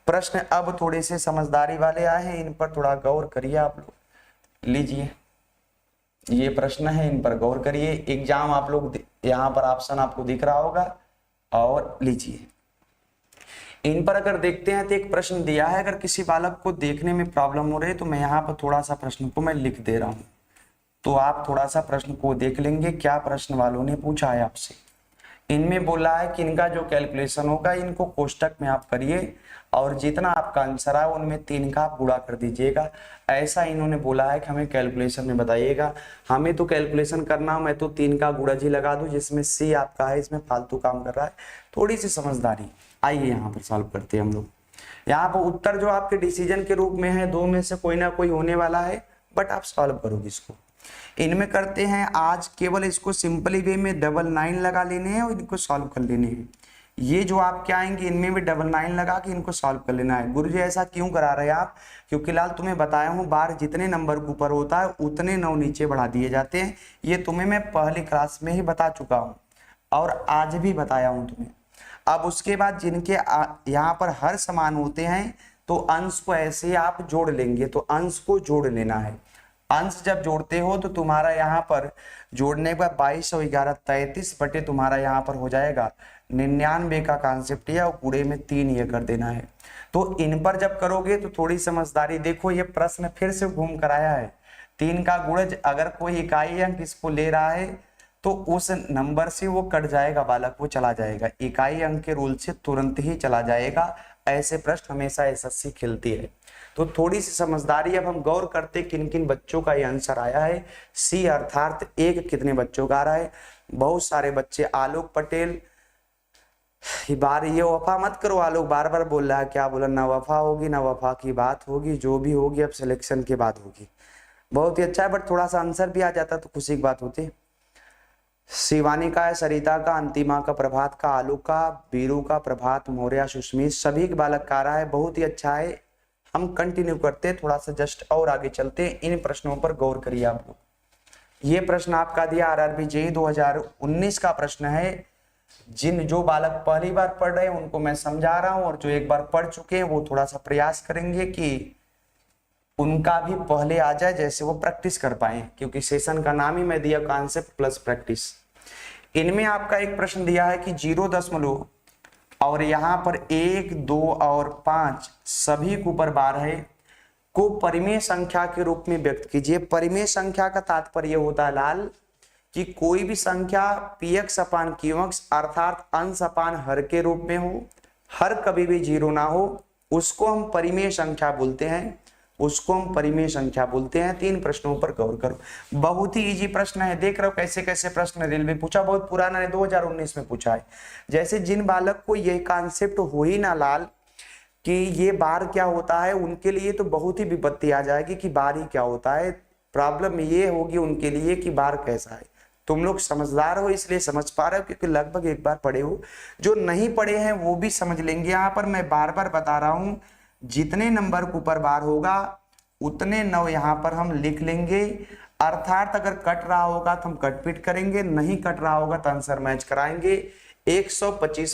प्रश्न अब थोड़े से समझदारी वाले आए हैं, इन पर थोड़ा गौर करिए आप लोग। लीजिए ये प्रश्न है, इन पर गौर करिए। एग्जाम आप लोग यहाँ पर ऑप्शन आपको दिख रहा होगा, और लीजिए इन पर अगर देखते हैं तो एक प्रश्न दिया है, अगर किसी बालक को देखने में प्रॉब्लम हो रही है तो मैं यहाँ पर थोड़ा सा प्रश्न को मैं लिख दे रहा हूँ, तो आप थोड़ा सा प्रश्न को देख लेंगे क्या प्रश्न वालों ने पूछा है आपसे। इनमें बोला है कि इनका जो कैलकुलेशन होगा इनको कोष्टक में आप करिए, और जितना आपका आंसर है उनमें 3 का आप गुणा कर दीजिएगा। ऐसा इन्होंने बोला है कि हमें कैलकुलेशन में बताइएगा। हमें तो कैलकुलेशन करना, मैं तो 3 का गुणज ही लगा दूं, जिसमें सी आपका है, इसमें फालतू काम कर रहा है। थोड़ी सी समझदारी। आइए यहाँ पर सॉल्व करते हैं हम लोग। यहाँ पर उत्तर जो आपके डिसीजन के रूप में है, 2 में से कोई ना कोई होने वाला है, बट आप सॉल्व करोगे इसको। इनमें करते हैं आज केवल इसको सिंपली वे में 99 लगा लेने हैं और इनको सॉल्व कर लेने हैं। ये जो आप क्या आएंगे इनमें भी 99 लगा के इनको सॉल्व कर लेना है। गुरुजी ऐसा क्यों करा रहे हैं आप? क्योंकि लाल तुम्हें बताया हूँ, बार जितने नंबर के ऊपर होता है उतने 9 नीचे बढ़ा दिए जाते हैं। ये तुम्हें मैं पहली क्लास में ही बता चुका हूँ और आज भी बताया हूँ तुम्हें। अब उसके बाद जिनके यहाँ पर हर समान होते हैं तो अंश को ऐसे ही आप जोड़ लेंगे, तो अंश को जोड़ लेना है। अंश जब जोड़ते हो तो तुम्हारा यहाँ पर जोड़ने के बाद 22 और 11 33 बटे तुम्हारा यहाँ पर हो जाएगा 99 का कॉन्सेप्ट है, और पूरे में 3 ये कर देना है। तो इन पर जब करोगे तो थोड़ी समझदारी देखो, ये प्रश्न फिर से घूम कर आया है। 3 का गुणज अगर कोई इकाई अंक इसको ले रहा है तो उस नंबर से वो कट जाएगा बालक, वो चला जाएगा, इकाई अंक के रूल से तुरंत ही चला जाएगा। ऐसे प्रश्न हमेशा एसएससी खेलती है। तो थोड़ी सी समझदारी। अब हम गौर करते किन किन बच्चों का ये आंसर आया है। सी अर्थात 1 कितने बच्चों का आ रहा है? बहुत सारे बच्चे। आलोक पटेल, बार ये वफा मत करो, आलोक बार बार बोल रहा है, क्या बोला, ना वफा होगी ना वफा की बात होगी, जो भी होगी अब सिलेक्शन के बाद होगी। बहुत ही अच्छा है, बट थोड़ा सा आंसर भी आ जाता तो खुशी की बात होती। शिवानी का है, सरिता का, अंतिमा का, प्रभात का, आलोक का, बीरू का, प्रभात, मौर्य, सुष्मित, सभी के बालक का रहा है। बहुत ही अच्छा है। हम कंटिन्यू करते हैं, थोड़ा सा जस्ट और आगे चलते हैं। इन प्रश्नों पर गौर करिए आप लोग। ये प्रश्न आपका दिया आरआरबी जेईई 2019 का प्रश्न है। जो बालक पहली बार पढ़ रहे हैं उनको मैं समझा रहा हूं, और जो एक बार पढ़ चुके हैं वो थोड़ा सा प्रयास करेंगे कि उनका भी पहले आ जाए, जैसे वो प्रैक्टिस कर पाए, क्योंकि सेशन का नाम ही मैं दिया कॉन्सेप्ट प्लस प्रैक्टिस। इनमें आपका एक प्रश्न दिया है कि 0 और यहाँ पर 1 2 और 5 सभी के ऊपर बार है को परिमेय संख्या के रूप में व्यक्त कीजिए। परिमेय संख्या का तात्पर्य होता है लाल कि कोई भी संख्या px अपान qx अर्थात अंश अपान हर के रूप में हो, हर कभी भी 0 ना हो, उसको हम परिमेय संख्या बोलते हैं, उसको हम परिमेय संख्या बोलते हैं। 3 प्रश्नों पर गौर करो। बहुत ही इजी प्रश्न है, देख रहे हो कैसे कैसे प्रश्न रेलवे पूछा, बहुत पुराना है, 2019 में पूछा है। जैसे जिन बालक को ये कॉन्सेप्ट हो ही ना लाल कि ये बार क्या होता है, उनके लिए तो बहुत ही विपत्ति आ जाएगी कि बार ही क्या होता है। प्रॉब्लम ये होगी उनके लिए कि बार कैसा है। तुम लोग समझदार हो इसलिए समझ पा रहे हो, क्योंकि लगभग एक बार पढ़े हो। जो नहीं पढ़े हैं वो भी समझ लेंगे। यहाँ पर मैं बार बार बता रहा हूं, जितने नंबर के ऊपर बार होगा उतने 9 यहाँ पर हम लिख लेंगे। अर्थात अगर कट रहा होगा तो हम कट पीट करेंगे, नहीं कट रहा होगा तो आंसर मैच कराएंगे। 125